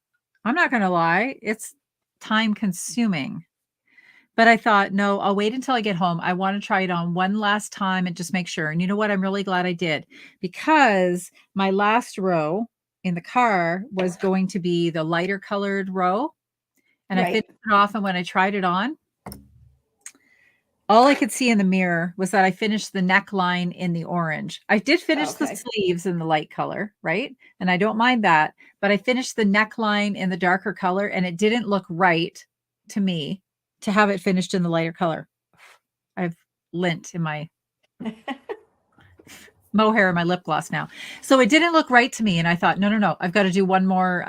I'm not going to lie, it's time consuming. But I thought, no, I'll wait until I get home. I want to try it on one last time and just make sure. And you know what? I'm really glad I did, because my last row in the car was going to be the lighter colored row. And I finished it off. And when I tried it on, all I could see in the mirror was that I finished the neckline in the orange. I did finish the sleeves in the light color, right? And I don't mind that, but I finished the neckline in the darker color, and it didn't look right to me to have it finished in the lighter color. I have lint in my mohair in my lip gloss now. So it didn't look right to me. And I thought, no, I've got to do one more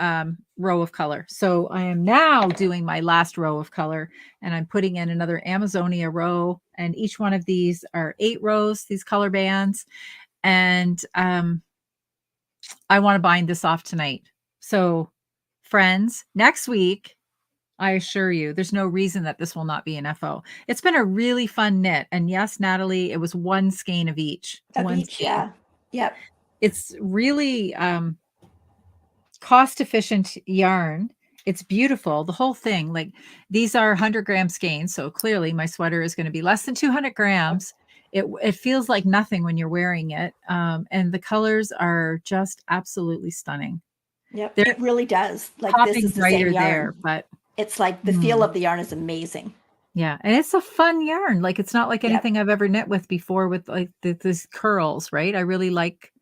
row of color. So I am now doing my last row of color, and I'm putting in another Amazonia row. And each one of these are 8 rows, these color bands. And I want to bind this off tonight. So friends, next week, I assure you, there's no reason that this will not be an FO. It's been a really fun knit. And yes, Natalie, it was 1 skein of each. Yeah. Yep. It's really cost efficient yarn. It's beautiful. The whole thing, like, these are 100-gram skeins. So clearly my sweater is going to be less than 200 grams. It feels like nothing when you're wearing it. And the colors are just absolutely stunning. Yep. It really does. Like, this is the same yarn. There, but it's like the feel of the yarn is amazing. Yeah. And it's a fun yarn. Like, it's not like anything I've ever knit with before with like these curls, right? I really like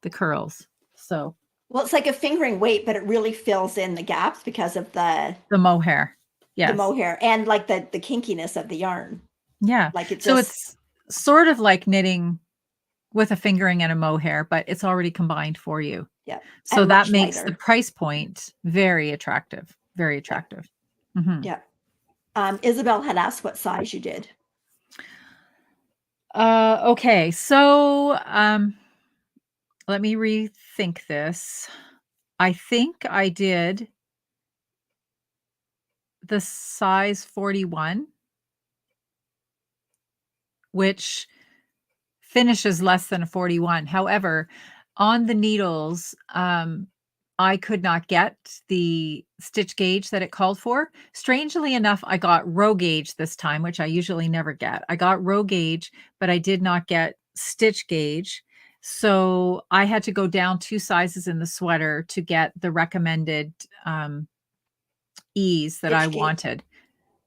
the curls. So, well, it's like a fingering weight, but it really fills in the gaps because of the mohair. Yeah. The mohair and like the kinkiness of the yarn. Yeah. Like, so it's sort of like knitting with a fingering and a mohair, but it's already combined for you. Yeah. So that makes the price point very attractive. Very attractive. Yeah. Mm-hmm. Yeah. Isabel had asked what size you did. Okay. So, let me rethink this. I think I did the size 41, which finishes less than a 41. However, on the needles, I could not get the stitch gauge that it called for. Strangely enough, I got row gauge this time, which I usually never get. I got row gauge, but I did not get stitch gauge. So I had to go down 2 sizes in the sweater to get the recommended ease that I wanted.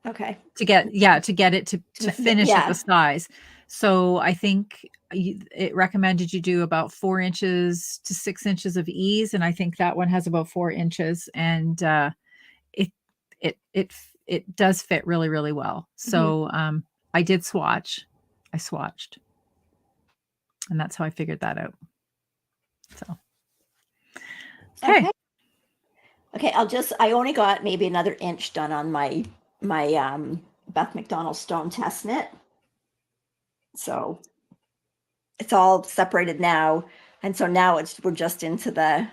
Okay. To get it to finish at the size. So I think it recommended you do about 4 inches to 6 inches of ease. And I think that one has about 4 inches, and it does fit really, really well. So I did swatch. I swatched. And that's how I figured that out. So. Okay. Okay. I only got maybe another inch done on my Beth McDonald Stone Test knit. So it's all separated now. And so now we're just into the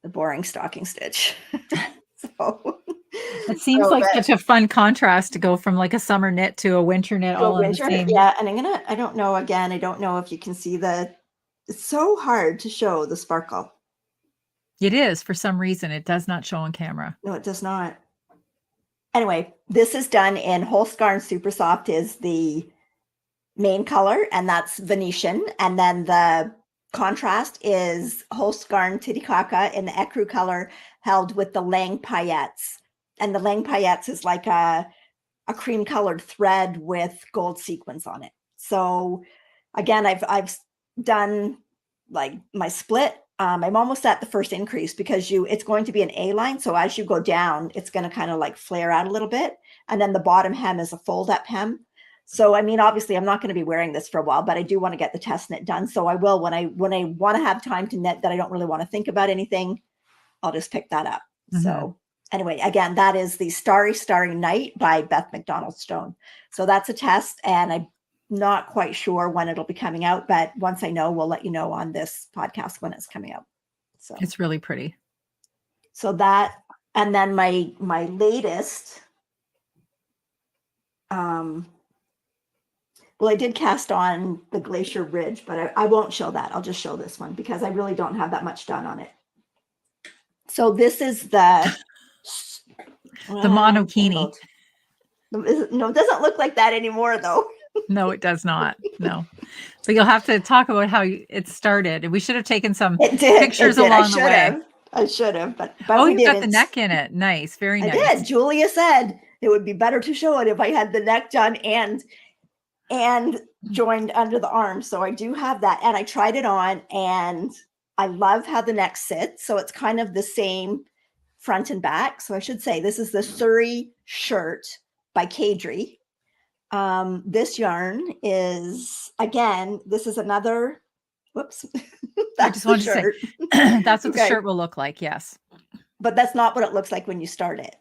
boring stocking stitch. So it seems like such a fun contrast to go from like a summer knit to a winter knit all in the same. Yeah. And I don't know if you can see it's so hard to show the sparkle. It is, for some reason. It does not show on camera. No, it does not. anyway, this is done in Holsgarn Super Soft is the main color, and that's Venetian. And then the contrast is Holsgarn Titicaca in the ecru color held with the Lang paillettes. And the Lang paillettes is like a cream colored thread with gold sequins on it. So again, I've done like my split. I'm almost at the first increase because it's going to be an A line. So as you go down, it's going to kind of like flare out a little bit. And then the bottom hem is a fold up hem. So, I mean, obviously I'm not going to be wearing this for a while, but I do want to get the test knit done. So I will, when I want to have time to knit that I don't really want to think about anything, I'll just pick that up. Mm-hmm. So anyway, again, that is the Starry Night by Beth McDonald Stone. So that's a test, and I'm not quite sure when it'll be coming out, but once I know, we'll let you know on this podcast when it's coming out. So it's really pretty. So that, and then my latest, well, I did cast on the Glacier Ridge, but I won't show that. I'll just show this one because I really don't have that much done on it. So this is the monokini. No, it doesn't look like that anymore, though. No, it does not. No, but you'll have to talk about how it started. And we should have taken some pictures along the way. I should have, but you got the neck in it. Nice, very nice. I did. Julia said it would be better to show it if I had the neck done and joined under the arm. So I do have that, and I tried it on, and I love how the neck sits. So it's kind of the same front and back. So I should say this is the Surrey shirt by Kadri. This yarn is, again, this is another, whoops. I just wanted to say, that's what the shirt will look like. Yes. But that's not what it looks like when you start it.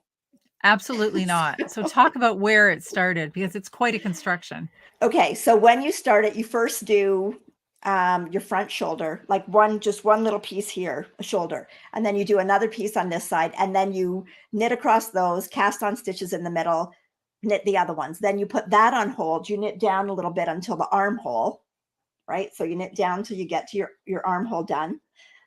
Absolutely not. So talk about where it started, because it's quite a construction. Okay. So when you start it, you first do your front shoulder, like just one little piece here, a shoulder. And then you do another piece on this side, and then you knit across those, cast on stitches in the middle, knit the other ones. Then you put that on hold. You knit down a little bit until the armhole, right? So you knit down till you get to your armhole done.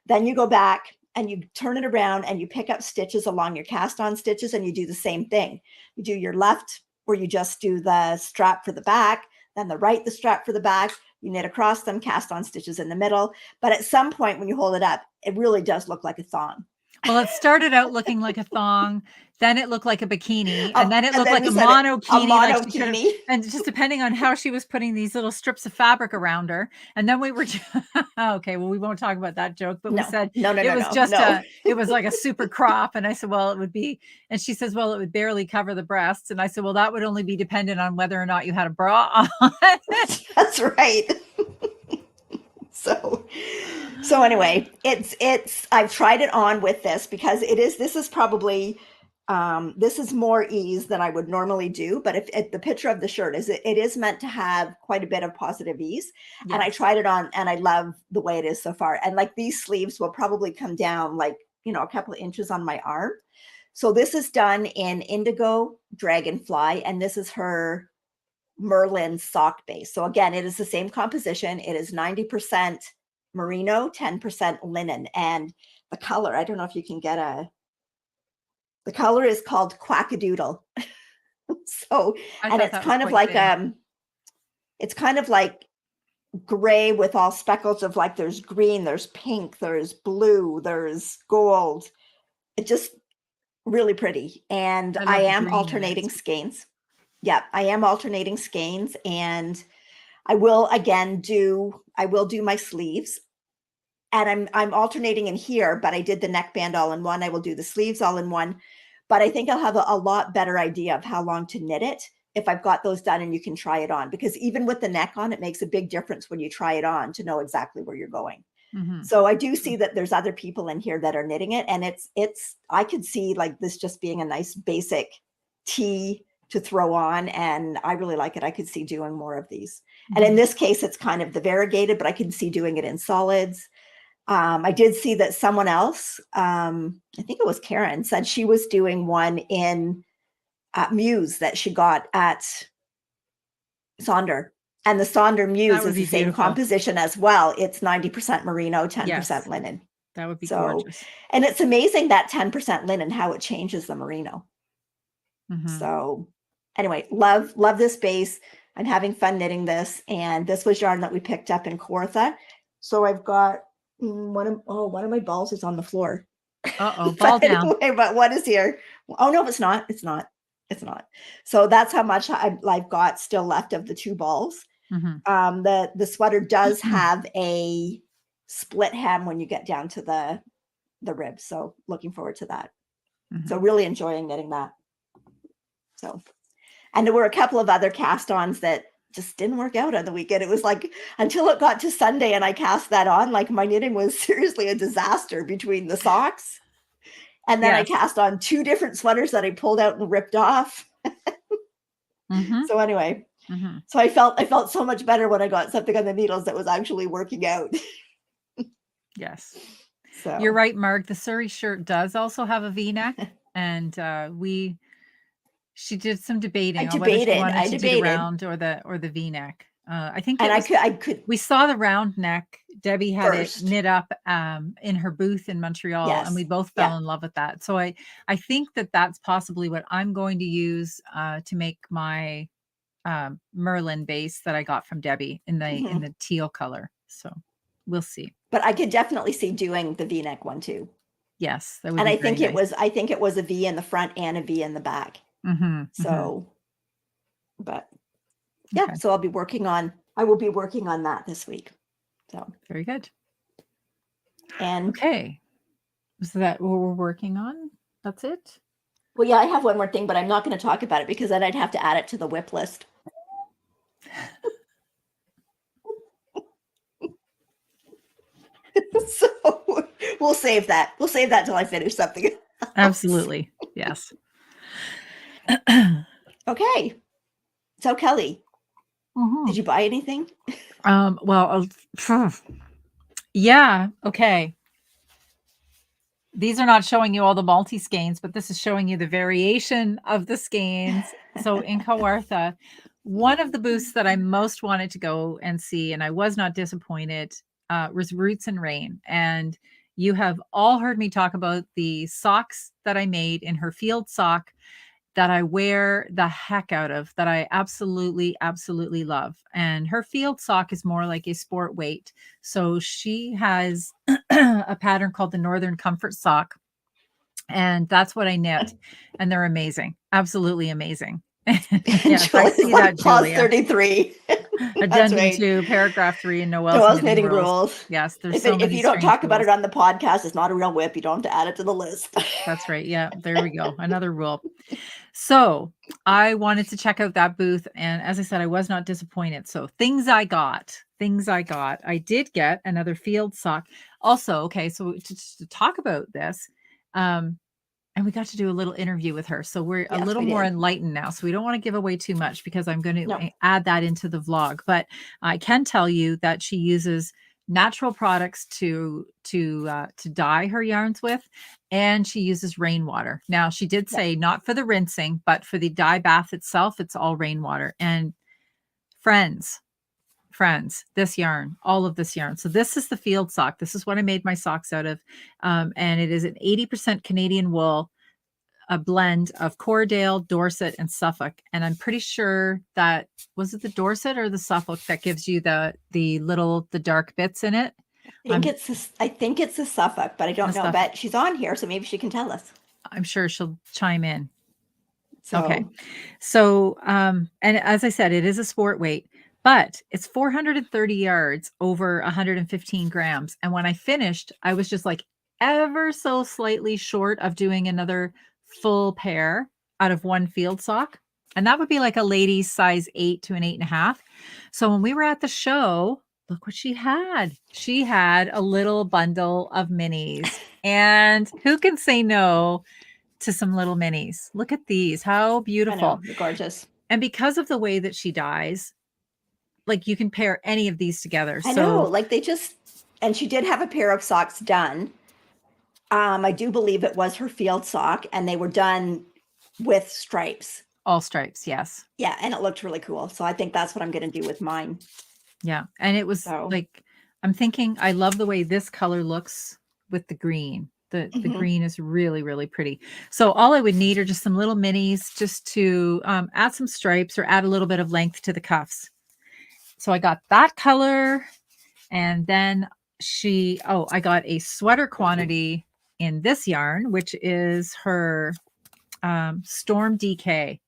Then you go back and you turn it around and you pick up stitches along your cast on stitches, and you do the same thing. You do your left, where you just do the strap for the back, then the right, the strap for the back. You knit across them, cast on stitches in the middle. But at some point when you hold it up, it really does look like a thong. Well, it started out looking like a thong, then it looked like a bikini, and then it looked like a monokini. And just depending on how she was putting these little strips of fabric around her. And then we were okay, well, we won't talk about that joke, but we said it was like a super crop. And I said, well, it would be, and she says, well, it would barely cover the breasts. And I said, well, that would only be dependent on whether or not you had a bra on. That's right. So anyway, I've tried it on with this because this is probably, this is more ease than I would normally do. But if the picture of the shirt it is meant to have quite a bit of positive ease. Yes. And I tried it on, and I love the way it is so far. And like these sleeves will probably come down like, a couple of inches on my arm. So this is done in Indigo Dragonfly, and this is her Merlin sock base. So again, it is the same composition. It is 90% merino, 10% linen. And the color, I don't know if you can get the color is called Quackadoodle. So, and it's kind of like, it's kind of like gray with all speckles of like, there's green, there's pink, there's blue, there's gold. It's just really pretty. And I am alternating skeins. Yeah, I am alternating skeins, and I will do my sleeves, and I'm alternating in here, but I did the neckband all in one. I will do the sleeves all in one, but I think I'll have a lot better idea of how long to knit it if I've got those done and you can try it on, because even with the neck on, it makes a big difference when you try it on to know exactly where you're going. Mm-hmm. So I do see that there's other people in here that are knitting it, and I could see like this just being a nice basic tee to throw on, and I really like it. I could see doing more of these. Mm-hmm. And in this case, it's kind of the variegated, but I can see doing it in solids. I did see that someone else, I think it was Karen, said she was doing one in Muse that she got at Sonder. And the Sonder Muse is the same composition as well. It's 90% merino, 10% linen. That would be gorgeous. And it's amazing that 10% linen, how it changes the merino. So anyway, love this base. I'm having fun knitting this, and this was yarn that we picked up in Kawartha. So I've got one of my balls is on the floor. Uh-oh, ball down. Anyway, but what is here? Oh no, it's not. It's not. It's not. So that's how much I've got still left of the 2 balls. The sweater does have a split hem when you get down to the ribs. So looking forward to that. So really enjoying knitting that. So, and there were a couple of other cast-ons that just didn't work out on the weekend. It was like until it got to Sunday and I cast that on, like my knitting was seriously a disaster between the socks. And then I cast on 2 different sweaters that I pulled out and ripped off. So anyway, so I felt so much better when I got something on the needles that was actually working out. Yes. So you're right, Mark. The Surrey shirt does also have a V-neck, and she did some debating on whether she wanted to do the round or the V-neck. I think I could. We saw the round neck. Debbie had it knit up in her booth in Montreal, and we both fell in love with that. So I think that's possibly what I'm going to use to make my Merlin base that I got from Debbie in the teal color. So we'll see. But I could definitely see doing the V-neck one too. Yes, that would. And I think it was a V in the front and a V in the back. So, but yeah, so I will be working on that this week. So very good. And okay, is that what we're working on? That's it. Well, yeah, I have one more thing, but I'm not going to talk about it because then I'd have to add it to the whip list. So we'll save that. We'll save that till I finish something else. Absolutely. Yes. Okay. So Kelly, did you buy anything? Well, yeah. Okay. These are not showing you all the multi skeins, but this is showing you the variation of the skeins. So in Kawartha, one of the booths that I most wanted to go and see, and I was not disappointed, was Roots and Rain. And you have all heard me talk about the socks that I made in her field sock that I wear the heck out of, that I absolutely, absolutely love. And her field sock is more like a sport weight. So she has a pattern called the Northern Comfort Sock. And that's what I knit. And they're amazing. Absolutely amazing. Yes, I see that, Julia. 33. Addendum 2, paragraph 3 in Noelle's knitting rules. Yes, there's so many. If you don't talk about it on the podcast, it's not a real whip. You don't have to add it to the list. That's right. Yeah, there we go. Another rule. So I wanted to check out that booth. And as I said, I was not disappointed. So things I got. I did get another field sock. Also, okay, so to talk about this, and we got to do a little interview with her. So we're a little more enlightened now. So we don't want to give away too much because I'm going to add that into the vlog. But I can tell you that she uses natural products to dye her yarns with, and she uses rainwater. Now, she did say not for the rinsing, but for the dye bath itself, it's all rainwater. And friends, this yarn, all of this yarn. So this is the field sock. This is what I made my socks out of. And it is an 80% Canadian wool, a blend of Cordale, Dorset, and Suffolk. And I'm pretty sure that, was it the Dorset or the Suffolk that gives you the dark bits in it? I think it's the Suffolk, but I don't know. But she's on here, so maybe she can tell us. I'm sure she'll chime in. Okay. So, and as I said, it is a sport weight. But it's 430 yards over 115 grams. And when I finished, I was just like ever so slightly short of doing another full pair out of one field sock. And that would be like a lady's size 8 to an 8.5. So when we were at the show, look what she had. She had a little bundle of minis. And who can say no to some little minis? Look at these. How beautiful. I know, they're gorgeous. And because of the way that she dyes, like you can pair any of these together. I know, like and she did have a pair of socks done. I do believe it was her field sock, and they were done with stripes. All stripes, yes. Yeah, and it looked really cool. So I think that's what I'm going to do with mine. Yeah, and it was like, I'm thinking, I love the way this color looks with the green. The Mhm. green is really, really pretty. So all I would need are just some little minis just to add some stripes or add a little bit of length to the cuffs. So I got that color. And then I got a sweater quantity in this yarn, which is her Storm DK.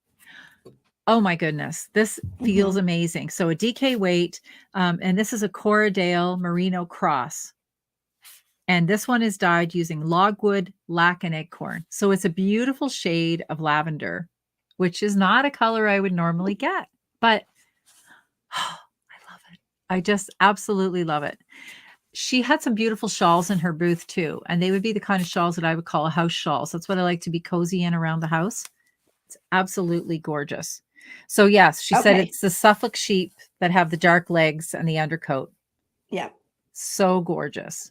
Oh my goodness, this feels amazing. So a DK weight, and this is a Corradale Merino Cross. And this one is dyed using logwood, lac, and acorn. So it's a beautiful shade of lavender, which is not a color I would normally get, but I love it. I just absolutely love it. She had some beautiful shawls in her booth too, and they would be the kind of shawls that I would call a house shawls. That's what I like to be cozy in around the house. It's absolutely gorgeous. So yes, she said it's the Suffolk sheep that have the dark legs and the undercoat. Yeah. So gorgeous.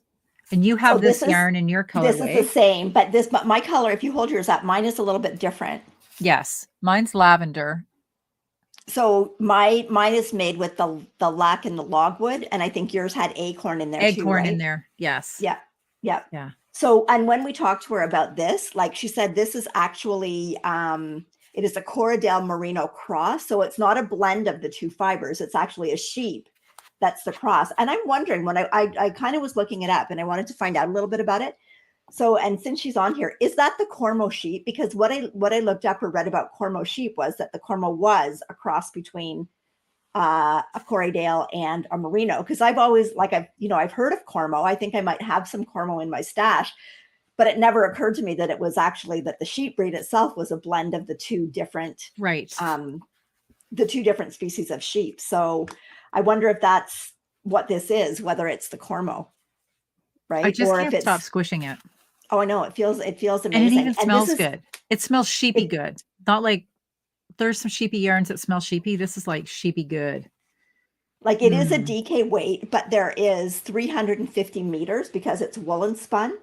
And you have this yarn in your colorway. This is the same, but my color, if you hold yours up, mine is a little bit different. Yes, mine's lavender. So mine is made with the lac and the logwood, and I think yours had acorn in there too, Acorn right? in there, yes. Yeah, yeah, yeah. So, and when we talked to her about this, like she said, this is actually it is a Corradale Merino cross, so it's not a blend of the two fibers. It's actually a sheep that's the cross. And I'm wondering, when I kind of was looking it up, and I wanted to find out a little bit about it. So, and since she's on here, is that the Cormo sheep? Because what I looked up or read about Cormo sheep was that the Cormo was a cross between a Corradale and a Merino. Because I've always, like, I've heard of Cormo. I think I might have some Cormo in my stash, but it never occurred to me that it was actually that the sheep breed itself was a blend of the two different, the two different species of sheep. So I wonder if that's what this is, whether it's the Cormo, right? I just can't stop squishing it. Oh, I know. It feels amazing. And it even smells good. It smells sheepy good. Not like there's some sheepy yarns that smell sheepy. This is like sheepy good. Like it is a DK weight, but there is 350 meters because it's woolen spun.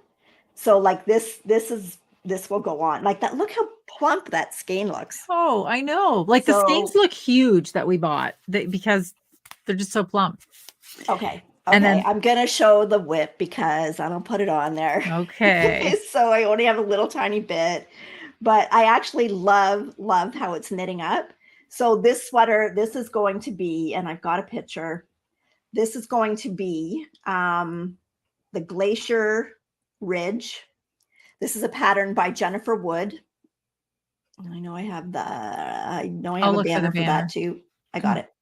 So like this will go on like that. Look how plump that skein looks. Oh, I know. Like the skeins look huge that we bought because they're just so plump. Okay. And then I'm going to show the whip because I don't put it on there. Okay. So I only have a little tiny bit, but I actually love how it's knitting up. So this sweater, this is going to be, and I've got a picture. This is going to be the Glacier Ridge. This is a pattern by Jennifer Wood. I know I have a banner for that too. I got it.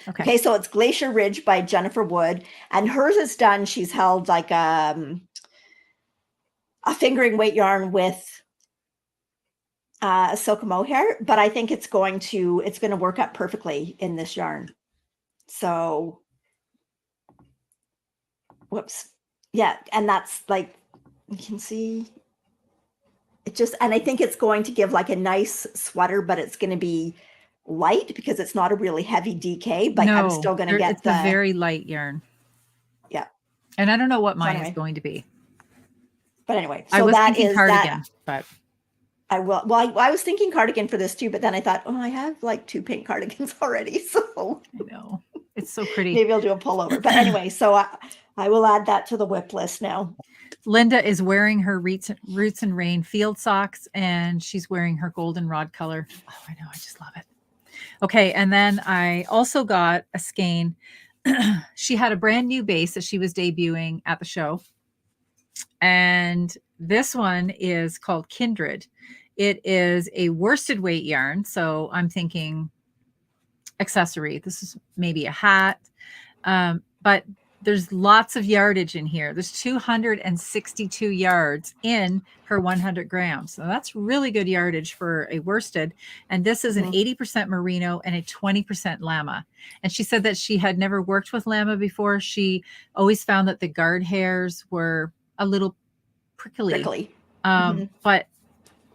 Okay, so it's Glacier Ridge by Jennifer Wood, and hers is done. She's held like a fingering weight yarn with a silk mohair, but I think it's going to work up perfectly in this yarn. So, whoops, yeah, and that's like you can see it just, and I think it's going to give like a nice sweater, but it's going to be light because it's not a really heavy DK, but I'm still going to get a very light yarn. Yeah. And I don't know what mine is going to be. But anyway, so I was thinking cardigan, but I will. Well, I was thinking cardigan for this too, but then I thought, oh, I have like 2 pink cardigans already. So I know it's so pretty. Maybe I'll do a pullover. But anyway, so I will add that to the whip list now. Linda is wearing her Roots and Rain field socks, and she's wearing her goldenrod color. Oh, I know. I just love it. Okay, and then I also got a skein. She had a brand new base that she was debuting at the show. And this one is called Kindred. It is a worsted weight yarn. So I'm thinking accessory. This is maybe a hat. But there's lots of yardage in here. There's 262 yards in her 100 grams. So that's really good yardage for a worsted. And this is an 80% merino and a 20% llama. And she said that she had never worked with llama before. She always found that the guard hairs were a little prickly. But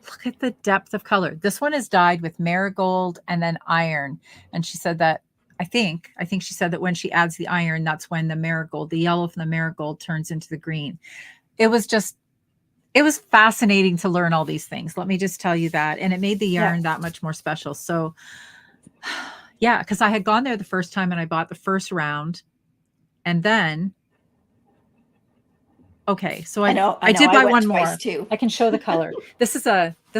look at the depth of color. This one is dyed with marigold and then iron. And she said that I think she said that when she adds the iron, that's when the marigold, the yellow from the marigold turns into the green. It was fascinating to learn all these things. Let me just tell you that. And it made the yarn that much more special. So yeah, because I had gone there the first time and I bought the first round. And then Okay, so I know. I did I buy went one twice more. too. I can show the color. This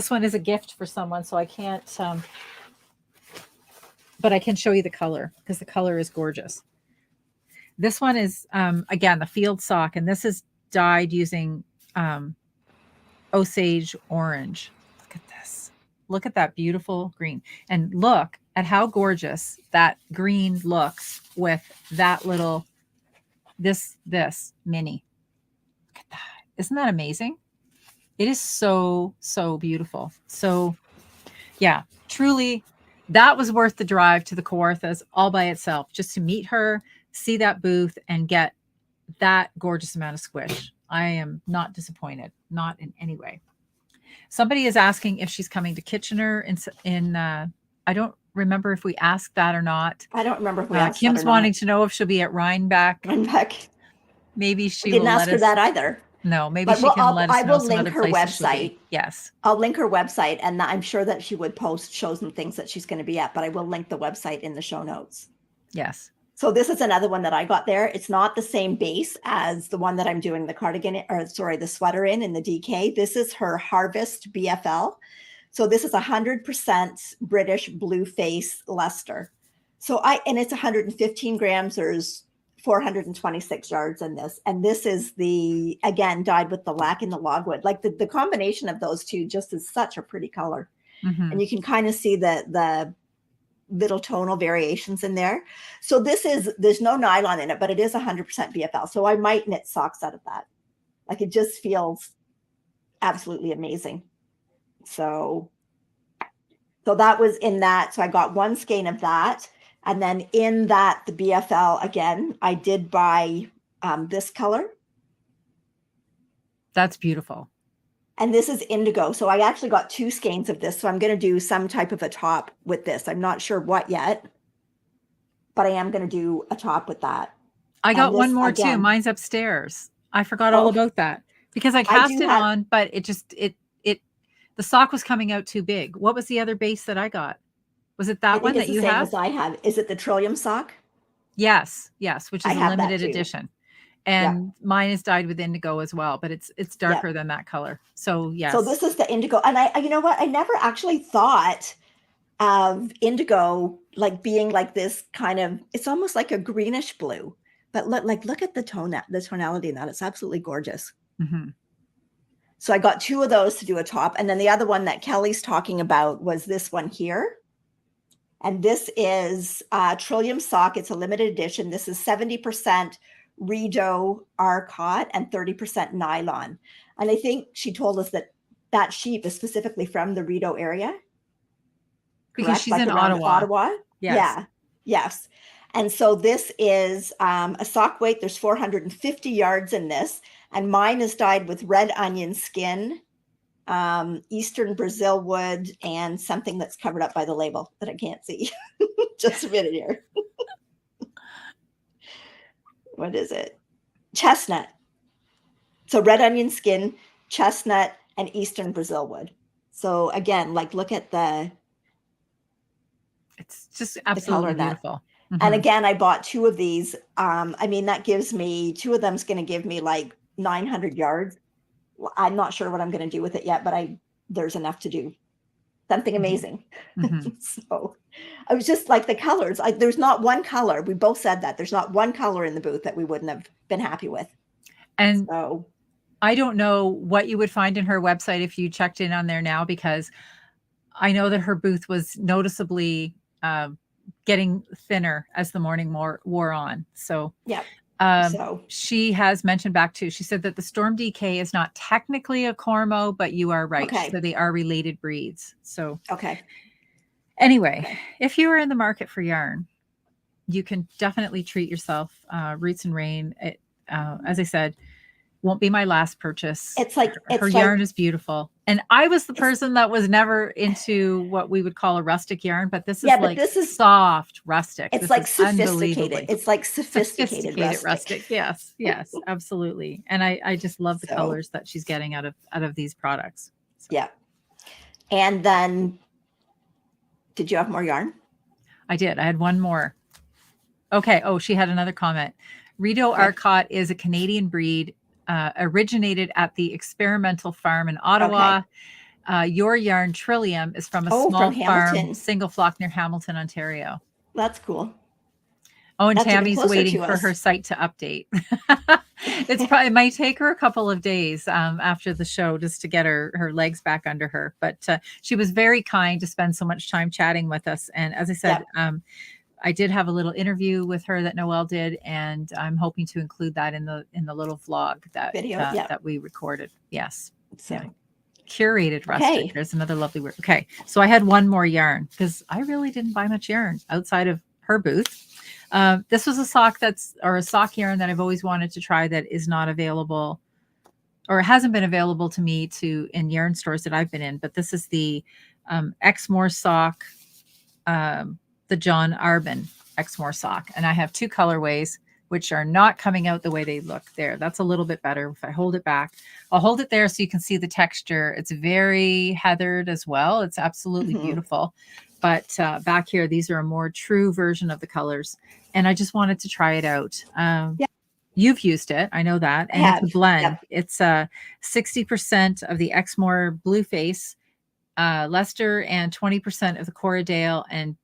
one is a gift for someone, so I can't. But I can show you the color because the color is gorgeous. This one is again the field sock, and this is dyed using Osage orange. Look at this. Look at that beautiful green, and look at how gorgeous that green looks with that little this mini. Look at that. Isn't that amazing? It is so, so beautiful. So yeah, truly that was worth the drive to the Kawarthas all by itself, just to meet her, see that booth, and get that gorgeous amount of squish. I am not disappointed, not in any way. Somebody is asking if she's coming to Kitchener in I don't remember if we asked that or not. I don't remember if we asked Kim's that or not. wanting to know if she'll be at Rhinebeck. Rhinebeck. Maybe she didn't will ask let her us. that either. No, maybe But she can let us I know will some link other her places she'll website. be. Yes. I'll link her website, and I'm sure that she would post shows and things that she's going to be at, but I will link the website in the show notes. Yes. So this is another one that I got there. It's not the same base as the one that I'm doing the cardigan, or sorry, the sweater in the DK. This is her Harvest BFL. So this is 100% British blue face Leicester. And it's 115 grams. There's 426 yards in this. And this is again, dyed with the lac and the logwood. Like the combination of those two just is such a pretty color. Mm-hmm. And you can kind of see the little tonal variations in there. So there's no nylon in it, but it is 100% BFL. So I might knit socks out of that. Like, it just feels absolutely amazing. So that was in that. So I got one skein of that. And then in that, the BFL, again, I did buy this color. That's beautiful. And this is indigo. So I actually got 2 skeins of this. So I'm going to do some type of a top with this. I'm not sure what yet, but I am going to do a top with that. I got one more too. Mine's upstairs. I forgot all about that because I cast it on, but the sock was coming out too big. What was the other base that I got? Was it that one that you have? As I have. Is it the Trillium sock? Yes, which is a limited edition. And mine is dyed with indigo as well, but it's darker than that color. So yes. So this is the indigo. And I you know what? I never actually thought of indigo like being like this kind of, it's almost like a greenish blue. But look at the tonality in that. It's absolutely gorgeous. Mm-hmm. So I got 2 of those to do a top. And then the other one that Kelly's talking about was this one here. And this is Trillium sock. It's a limited edition. This is 70% Rideau Arcot and 30% nylon. And I think she told us that sheep is specifically from the Rideau area. Because she's in Ottawa. Yes. Yeah. Yes. And so this is a sock weight. There's 450 yards in this. And mine is dyed with red onion skin, Eastern Brazil wood, and something that's covered up by the label that I can't see. Just a minute here. What is it? Chestnut. So red onion skin, chestnut, and Eastern Brazil wood. So again, look at it's just absolutely beautiful. Mm-hmm. And again, I bought 2 of these. I mean, that gives me 2 of them is going to give me like 900 yards. I'm not sure what I'm going to do with it yet, but there's enough to do something amazing. Mm-hmm. So I was just like the colors. There's not one color. We both said that there's not one color in the booth that we wouldn't have been happy with. And so I don't know what you would find in her website if you checked in on there now, because I know that her booth was noticeably getting thinner as the morning wore on. So yeah. She has mentioned back too. She said that the Storm DK is not technically a Cormo, but you are right. Okay. So they are related breeds. So okay. Anyway, if you are in the market for yarn, you can definitely treat yourself. Roots and Rain, as I said, won't be my last purchase. It's like her yarn is beautiful. And I was the person that was never into what we would call a rustic yarn, but this is soft rustic. It's like sophisticated. It's like sophisticated rustic. Yes, absolutely. And I just love the colors that she's getting out of these products. So. Yeah. And then, did you have more yarn? I did. I had one more. Okay. Oh, she had another comment. Rideau Arcot is a Canadian breed. originated at the experimental farm in Ottawa. Your yarn Trillium is from a small from farm, Hamilton. single flock near Hamilton, Ontario. That's cool. Oh, and That's even Tammy's closer waiting to for us. her site to update. It might take her a couple of days after the show just to get her legs back under her. But she was very kind to spend so much time chatting with us. And as I said, I did have a little interview with her that Noelle did, and I'm hoping to include that in the little vlog that Video, that we recorded. Yes. So. Yeah. Curated rustic. There's another lovely word. Okay. So I had one more yarn because I really didn't buy much yarn outside of her booth. This was a sock sock yarn that I've always wanted to try that is not available or hasn't been available to me in yarn stores that I've been in. But this is the Exmoor sock, the John Arbin Exmoor sock. And I have two colorways, which are not coming out the way they look there. That's a little bit better. If I hold it back, I'll hold it there so you can see the texture. It's very heathered as well. It's absolutely beautiful. But back here, these are a more true version of the colors. And I just wanted to try it out. You've used it. I know that. And it's a blend. It's 60% of the Exmoor Blueface, Leicester, and 20% of the Corriedale, and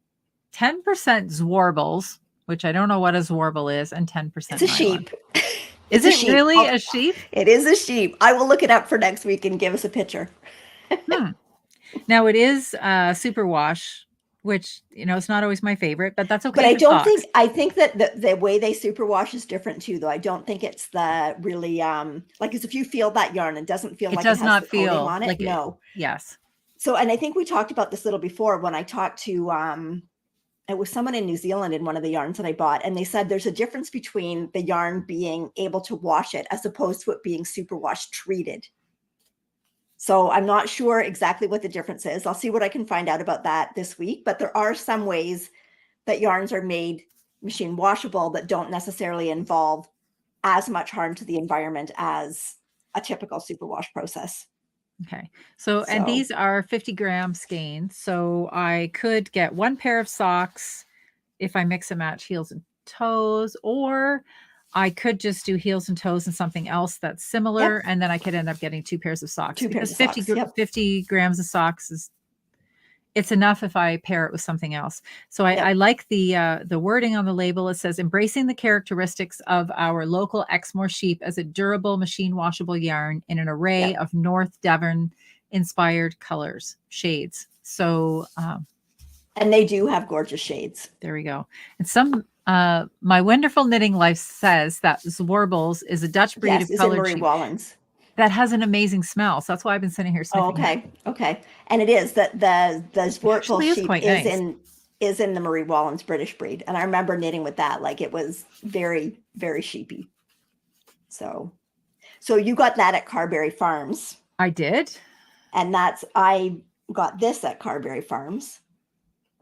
10% Zwarbles, which I don't know what a Zwarble is, and 10% It's a sheep. Is it really a sheep? It is a sheep. I will look it up for next week and give us a picture. Now it is superwash, which, it's not always my favorite, but that's okay. But I don't think, I think that the way they superwash is different too, though. I don't think it's the really, like, if you feel that yarn, it doesn't feel like it has not the coating on it. No. Yes. So, and I think we talked about this a little before when I talked to, it was someone in New Zealand in one of the yarns that I bought, and they said there's a difference between the yarn being able to wash it as opposed to it being superwash treated. So I'm not sure exactly what the difference is. I'll see what I can find out about that this week, but there are some ways that yarns are made machine washable that don't necessarily involve as much harm to the environment as a typical superwash process. Okay. So, and these are 50-gram skeins. So I could get one pair of socks if I mix and match heels and toes, or I could just do heels and toes and something else that's similar. And then I could end up getting two pairs of socks. 50 grams of socks it's enough if I pair it with something else. So I like the wording on the label. It says, embracing the characteristics of our local Exmoor sheep as a durable machine washable yarn in an array of North Devon inspired shades. So, and they do have gorgeous shades. There we go. And my wonderful knitting life says that Zwarbles is a Dutch breed of colored sheep. That has an amazing smell. So that's why I've been sitting here sniffing. Okay. And it is that the Zwarble sheep is in the Marie Wallens British breed. And I remember knitting with that. Like, it was very, very sheepy. So you got that at Carberry Farms. I did. And I got this at Carberry Farms.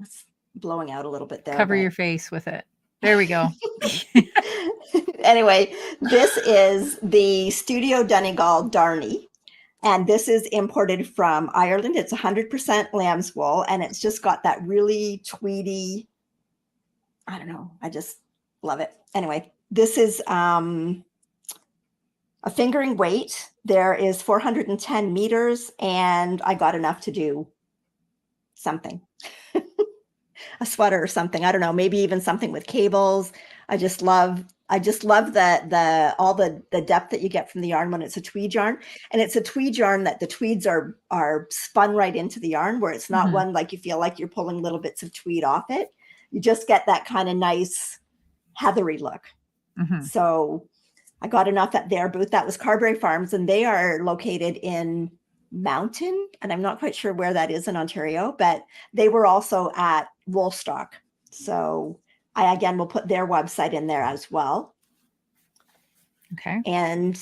It's blowing out a little bit there. Cover your face with it. There we go. Anyway, this is the Studio Donegal Darnie, and this is imported from Ireland. It's 100% lamb's wool, and it's just got that really tweedy, I don't know, I just love it. Anyway, this is a fingering weight. There is 410 meters, and I got enough to do something. A sweater or something. I don't know, maybe even something with cables. I just love all the depth that you get from the yarn when it's a tweed yarn. And it's a tweed yarn that the tweeds are spun right into the yarn, where it's not one like you feel like you're pulling little bits of tweed off it. You just get that kind of nice heathery look. So I got enough at their booth. That was Carberry Farms, and they are located in Mountain, and I'm not quite sure where that is in Ontario, but they were also at Woolstock. So I, again, will put their website in there as well. Okay. And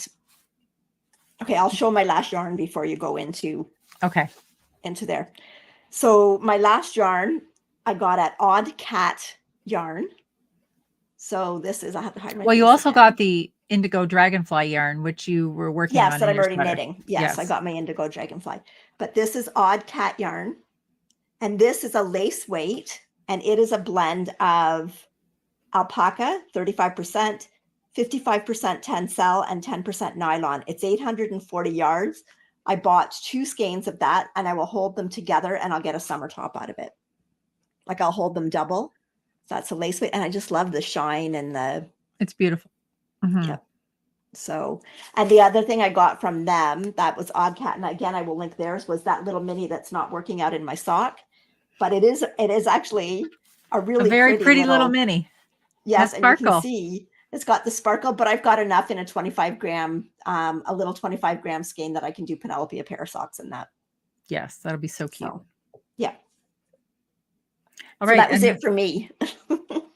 I'll show my last yarn before you go into there. So my last yarn I got at Odd Cat Yarn. So this is, I have to hide my you also got the Indigo Dragonfly yarn, which you were working on. Yes, that I'm already knitting. Yes, I got my Indigo Dragonfly. But this is Odd Cat yarn. And this is a lace weight. And it is a blend of alpaca, 35%, 55% tencel and 10% nylon. It's 840 yards. I bought 2 skeins of that, and I will hold them together, and I'll get a summer top out of it. Like, I'll hold them double. So that's a lace weight, and I just love the shine and the. It's beautiful. Mm-hmm. Yeah. So, and the other thing I got from them that was Odd Cat, and again, I will link theirs, was that little mini that's not working out in my sock, but it is actually a really very pretty little mini. Yes, and you can see it's got the sparkle, but I've got enough in a 25 gram, a little 25 gram skein that I can do Penelope a pair of socks in that. Yes, that'll be so cute. So, yeah. All so right. that was it for me.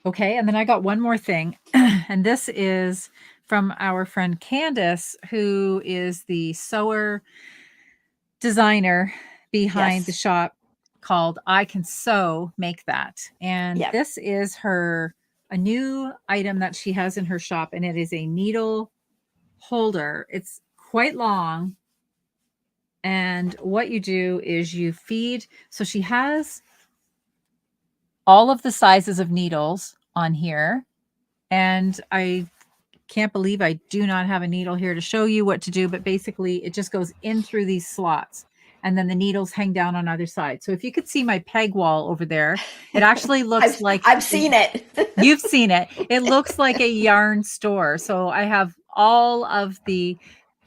Okay. And then I got one more thing. And this is from our friend Candace, who is the sewer designer behind the shop called I Can Sew Make That. And this is a new item that she has in her shop, and it is a needle holder. It's quite long. And what you do is you feed. So she has all of the sizes of needles on here. And I can't believe I do not have a needle here to show you what to do, but basically it just goes in through these slots, and then the needles hang down on either side. So if you could see my peg wall over there, it actually looks like I've seen it. You've seen it. It looks like a yarn store. So I have all of the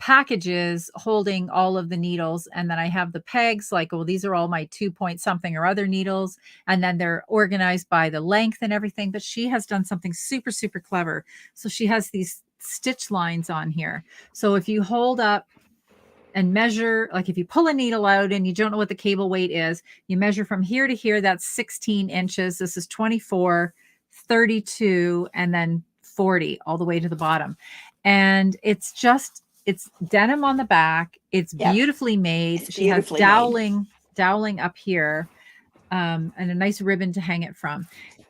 packages holding all of the needles, and then I have the pegs, like, well, these are all my 2 point something or other needles, and then they're organized by the length and everything. But she has done something super, super clever. So she has these stitch lines on here. So if you hold up and measure, like if you pull a needle out and you don't know what the cable weight is, you measure from here to here, that's 16 inches. This is 24, 32, and then 40 all the way to the bottom. And it's denim on the back. It's beautifully made. She has doweling up here, and a nice ribbon to hang it from.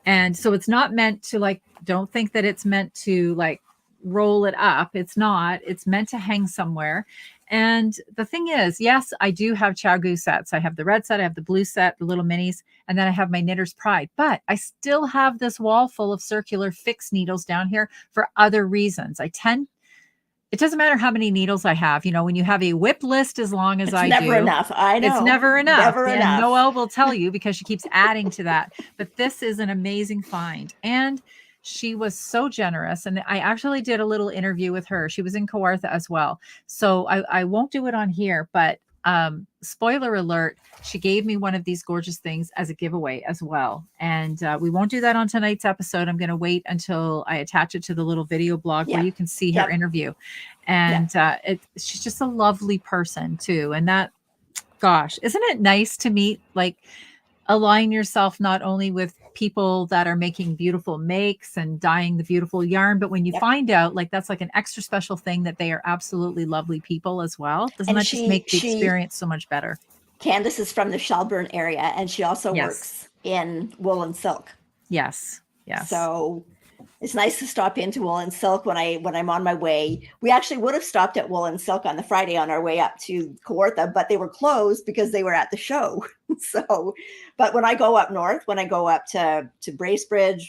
And so it's not meant to, like, don't think that it's meant to like roll it up. It's not. It's meant to hang somewhere. And the thing is, yes, I do have Chow sets. I have the red set, I have the blue set, the little minis, and then I have my Knitter's Pride. But I still have this wall full of circular fixed needles down here for other reasons. It doesn't matter how many needles I have. You know, when you have a whip list as long as I do. It's never enough. I know. It's never enough. Never enough. Noelle will tell you because she keeps adding to that. But this is an amazing find. And she was so generous. And I actually did a little interview with her. She was in Kawartha as well. So I won't do it on here, but spoiler alert, she gave me one of these gorgeous things as a giveaway as well. And we won't do that on tonight's episode. I'm going to wait until I attach it to the little video blog where you can see her interview. And she's just a lovely person too. And that, gosh, isn't it nice to meet, like, align yourself not only with people that are making beautiful makes and dyeing the beautiful yarn, but when you find out, like, that's like an extra special thing that they are absolutely lovely people as well. Doesn't that just make the experience so much better? Candace is from the Shelburne area, and she also works in wool and silk. Yes. So it's nice to stop into Wool and Silk when I'm on my way. We actually would have stopped at Wool and Silk on the Friday on our way up to Kawartha, but they were closed because they were at the show. So, but when I go up north, when I go up to Bracebridge,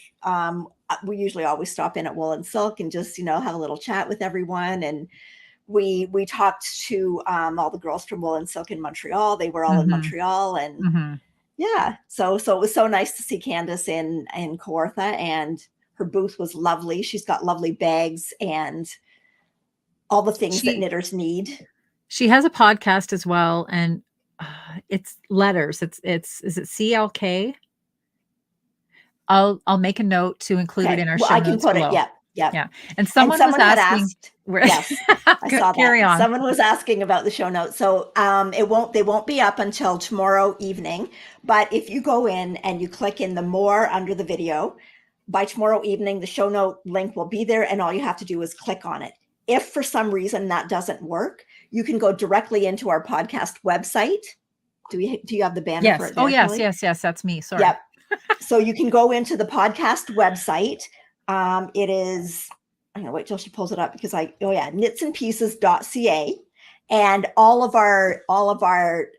we usually always stop in at Wool and Silk and just, have a little chat with everyone. And we talked to all the girls from Wool and Silk in Montreal. They were all in Montreal, and so it was so nice to see Candace in Kawartha, and her booth was lovely. She's got lovely bags and all the things that knitters need. She has a podcast as well, and it's letters. Is it CLK? I'll make a note to include it in our show notes. I can put below. it. Yeah. And someone was asking. Yes, I saw that. Carry on. Someone was asking about the show notes. So they won't be up until tomorrow evening. But if you go in and you click in the more under the video, by tomorrow evening, the show note link will be there, and all you have to do is click on it. If for some reason that doesn't work, you can go directly into our podcast website. Do you have the banner for it there, yes. Yes. That's me. Sorry. Yep. So you can go into the podcast website. It is, I'm gonna wait till she pulls it up because knitsandpieces.ca, and all of our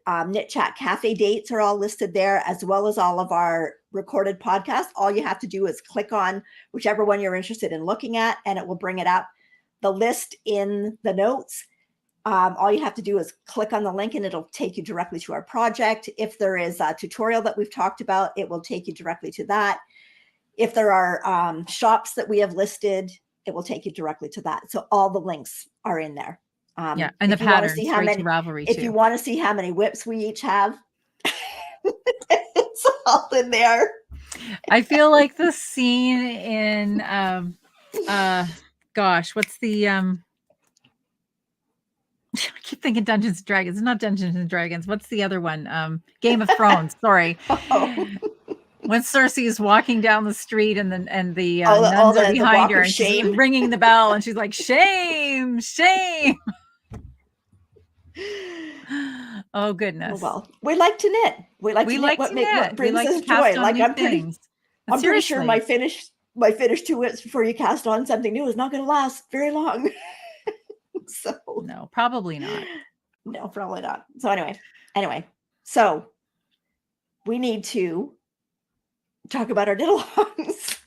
KnitChat cafe dates are all listed there, as well as all of our recorded podcast. All you have to do is click on whichever one you're interested in looking at, and it will bring it up. The list in the notes, all you have to do is click on the link and it'll take you directly to our project. If there is a tutorial that we've talked about, it will take you directly to that. If there are shops that we have listed, it will take you directly to that. So all the links are in there. Yeah, and the patterns, right to Ravelry if too. you want to see how many whips we each have, it's all in there. I feel like the scene in gosh, what's the I keep thinking Dungeons and Dragons. It's not Dungeons and Dragons. What's the other one? Game of Thrones. Sorry. Oh. When Cersei is walking down the street and the nuns are behind her and she's ringing the bell and she's like, shame, shame. Oh goodness. Well, we like to knit. We like to knit what brings us joy. Like I'm pretty sure my finished 2 whips before you cast on something new is not going to last very long. So no, probably not. No, probably not. So anyway, so we need to talk about our knit-alongs.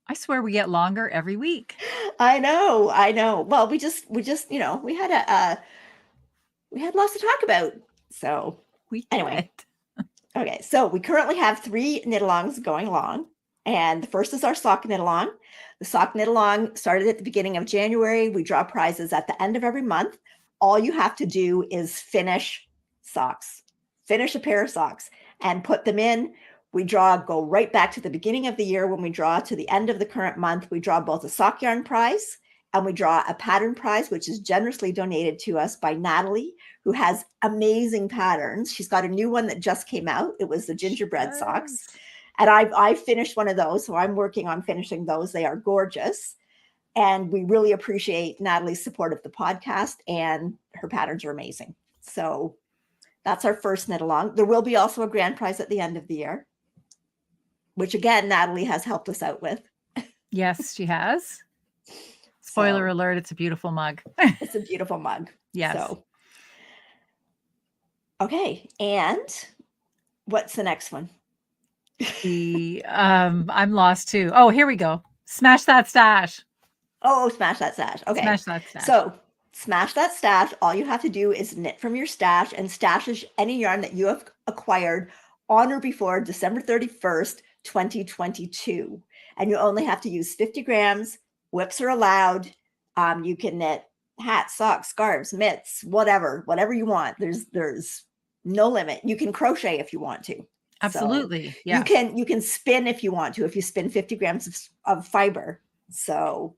I swear we get longer every week. I know. Well, we just we had lots to talk about. So anyway. Okay, so we currently have 3 knit-alongs going along, and the first is our sock knit-along. The sock knit-along started at the beginning of January. We draw prizes at the end of every month. All you have to do is finish a pair of socks and put them in. We go right back to the beginning of the year. When we draw to the end of the current month, we draw both a sock yarn prize and we draw a pattern prize, which is generously donated to us by Natalie, who has amazing patterns. She's got a new one that just came out. It was the gingerbread socks. And I finished one of those, so I'm working on finishing those. They are gorgeous. And we really appreciate Natalie's support of the podcast, and her patterns are amazing. So that's our first knit along. There will be also a grand prize at the end of the year, which again, Natalie has helped us out with. Yes, she has. Spoiler alert, it's a beautiful mug. It's a beautiful mug. Yes. So, okay. And what's the next one? I'm lost too. Oh, here we go. Smash that stash. Oh, smash that stash. Okay. Smash that stash. So smash that stash. All you have to do is knit from your stash, and stash is any yarn that you have acquired on or before December 31st, 2022. And you only have to use 50 grams. Whips are allowed. You can knit hats, socks, scarves, mitts, whatever you want. There's no limit. You can crochet if you want to. Absolutely. So yeah. You can spin if you want to, if you spin 50 grams of fiber. So,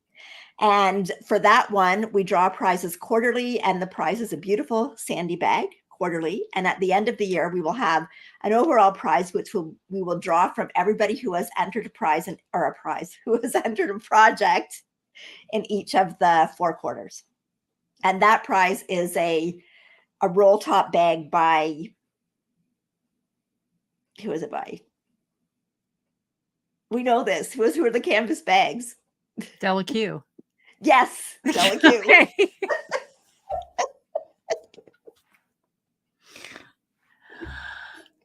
and for that one, we draw prizes quarterly, and the prize is a beautiful sandy bag quarterly. And at the end of the year, we will have an overall prize, which we will draw from everybody who has entered who has entered a project in each of the 4 quarters. And that prize is a roll top bag by, who is it by? We know this. Who are the canvas bags? Della Q. Yes, Della Q. Okay.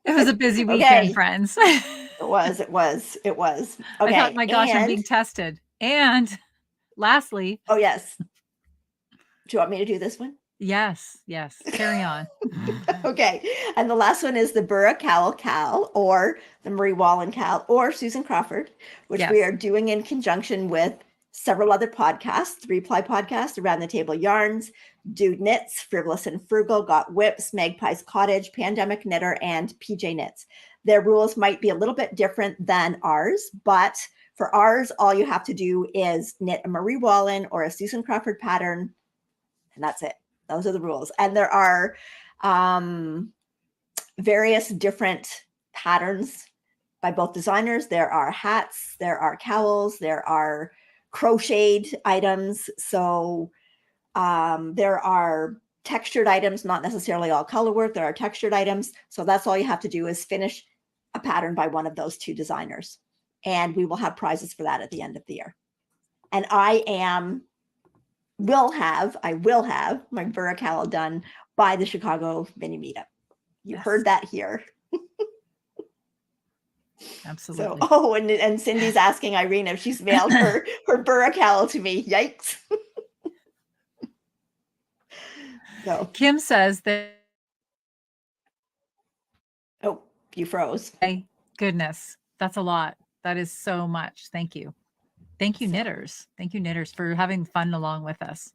It was a busy weekend, friends. It was. Okay. I thought, my gosh, I'm being tested. And lastly. Oh, yes. Do you want me to do this one? Yes. Carry on. Okay. And the last one is the Burra Cal, or the Marie Wallen Cal, or Susan Crawford, which we are doing in conjunction with several other podcasts: 3-Ply Podcast, Around the Table Yarns, Dude Knits, Frivolous and Frugal, Got Whips, Magpie's Cottage, Pandemic Knitter, and PJ Knits. Their rules might be a little bit different than ours, but for ours, all you have to do is knit a Marie Wallen or a Susan Crawford pattern, and that's it. Those are the rules. And there are various different patterns by both designers. There are hats, there are cowls, there are crocheted items. So there are textured items, not necessarily all color work. There are textured items. So that's all you have to do is finish a pattern by one of those 2 designers. And we will have prizes for that at the end of the year. And I will have my Burra Cal done by the Chicago Mini Meetup. You heard that here. Absolutely. So, and Cindy's asking Irene if she's mailed her Buracal to me. Yikes. So, Kim says that. oh, you froze. Goodness, that's a lot. That is so much. Thank you. Thank you, So, knitters. Thank you, knitters, for having fun along with us.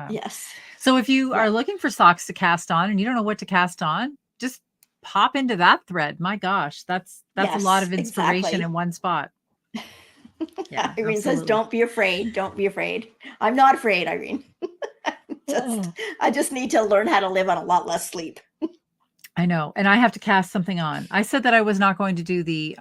yes. So if you Yeah. are looking for socks to cast on and you don't know what to cast on, just pop into that thread. My gosh, that's a lot Yes, of inspiration exactly. in one spot. Yeah, Irene says, absolutely. "Don't be afraid. Don't be afraid." I'm not afraid, Irene. I just need to learn how to live on a lot less sleep. I know, and I have to cast something on. I said that I was not going to do the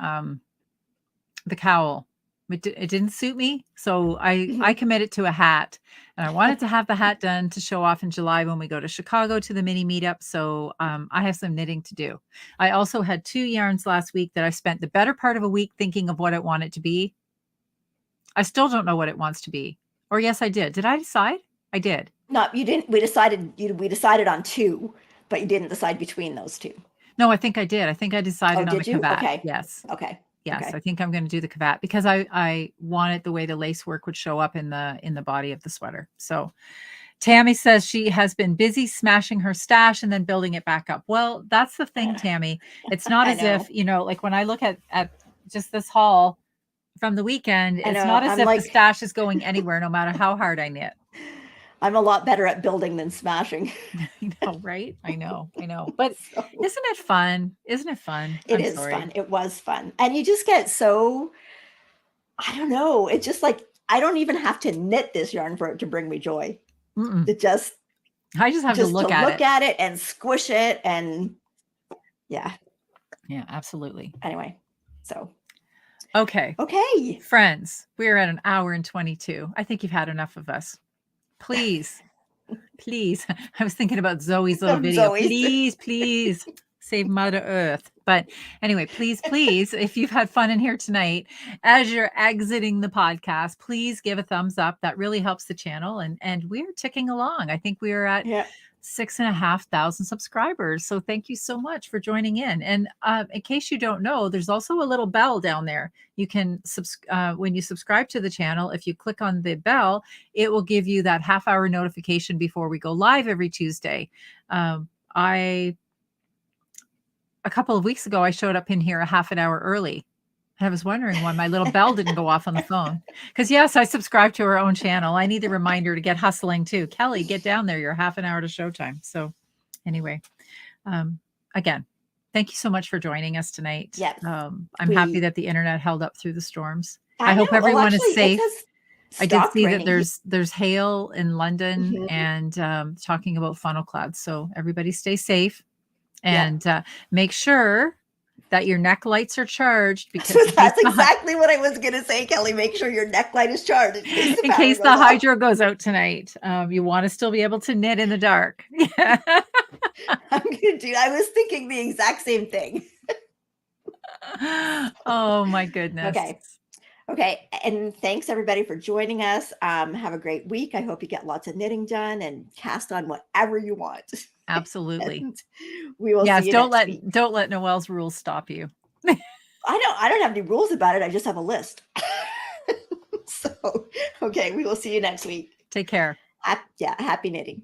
cowl. It didn't suit me, so I committed to a hat, and I wanted to have the hat done to show off in July when we go to Chicago to the mini meetup. So I have some knitting to do. I also had 2 yarns last week that I spent the better part of a week thinking of what I want it to be. I still don't know what it wants to be. Or yes, I did. Did I decide? I did. No, you didn't. We decided on 2, but you didn't decide between those 2. No, I think I did. I think I decided on did the you? cravat. Okay. Yes. Okay. Yes, Okay. I think I'm going to do the cravat because I wanted the way the lace work would show up in the body of the sweater. So Tammy says she has been busy smashing her stash and then building it back up. Well, that's the thing, Tammy. It's not as if, like when I look at just this haul from the weekend, it's not as if the stash is going anywhere, no matter how hard I knit. I'm a lot better at building than smashing. I know, right? I know. But isn't it fun? Isn't it fun? It is fun. It was fun. And you just get so, I don't know. It's just like, I don't even have to knit this yarn for it to bring me joy. It just, I just have to look at it and squish it. And yeah. Yeah, absolutely. Anyway, so. Okay. Okay. Friends, we're at an hour and 22. I think you've had enough of us. Please, please. I was thinking about Zoe's little video. Please save Mother Earth. But anyway, please, if you've had fun in here tonight, as you're exiting the podcast, please give a thumbs up. That really helps the channel. And we're ticking along. I think we are at 6,500 subscribers. So thank you so much for joining in. And in case you don't know, there's also a little bell down there. You can when you subscribe to the channel, if you click on the bell, it will give you that half-hour notification before we go live every Tuesday. A couple of weeks ago, I showed up in here a half an hour early. I was wondering why my little bell didn't go off on the phone. Because yes, I subscribe to her own channel. I need the reminder to get hustling too. Kelly, get down there. You're half an hour to showtime. So anyway, again, thank you so much for joining us tonight. Yes. I'm happy that the internet held up through the storms. I hope everyone is safe. I did see that there's hail in London and talking about funnel clouds. So everybody stay safe and make sure that your neck lights are charged, because that's exactly what I was going to say, Kelly. Make sure your neck light is charged in case the hydro goes out tonight. You want to still be able to knit in the dark. I'm going to do. I was thinking the exact same thing. Oh my goodness. Okay. And thanks everybody for joining us. Have a great week. I hope you get lots of knitting done and cast on whatever you want. Absolutely. We will see you next week. Don't let Noelle's rules stop you. I don't have any rules about it. I just have a list. So, okay, we will see you next week. Take care. Happy knitting.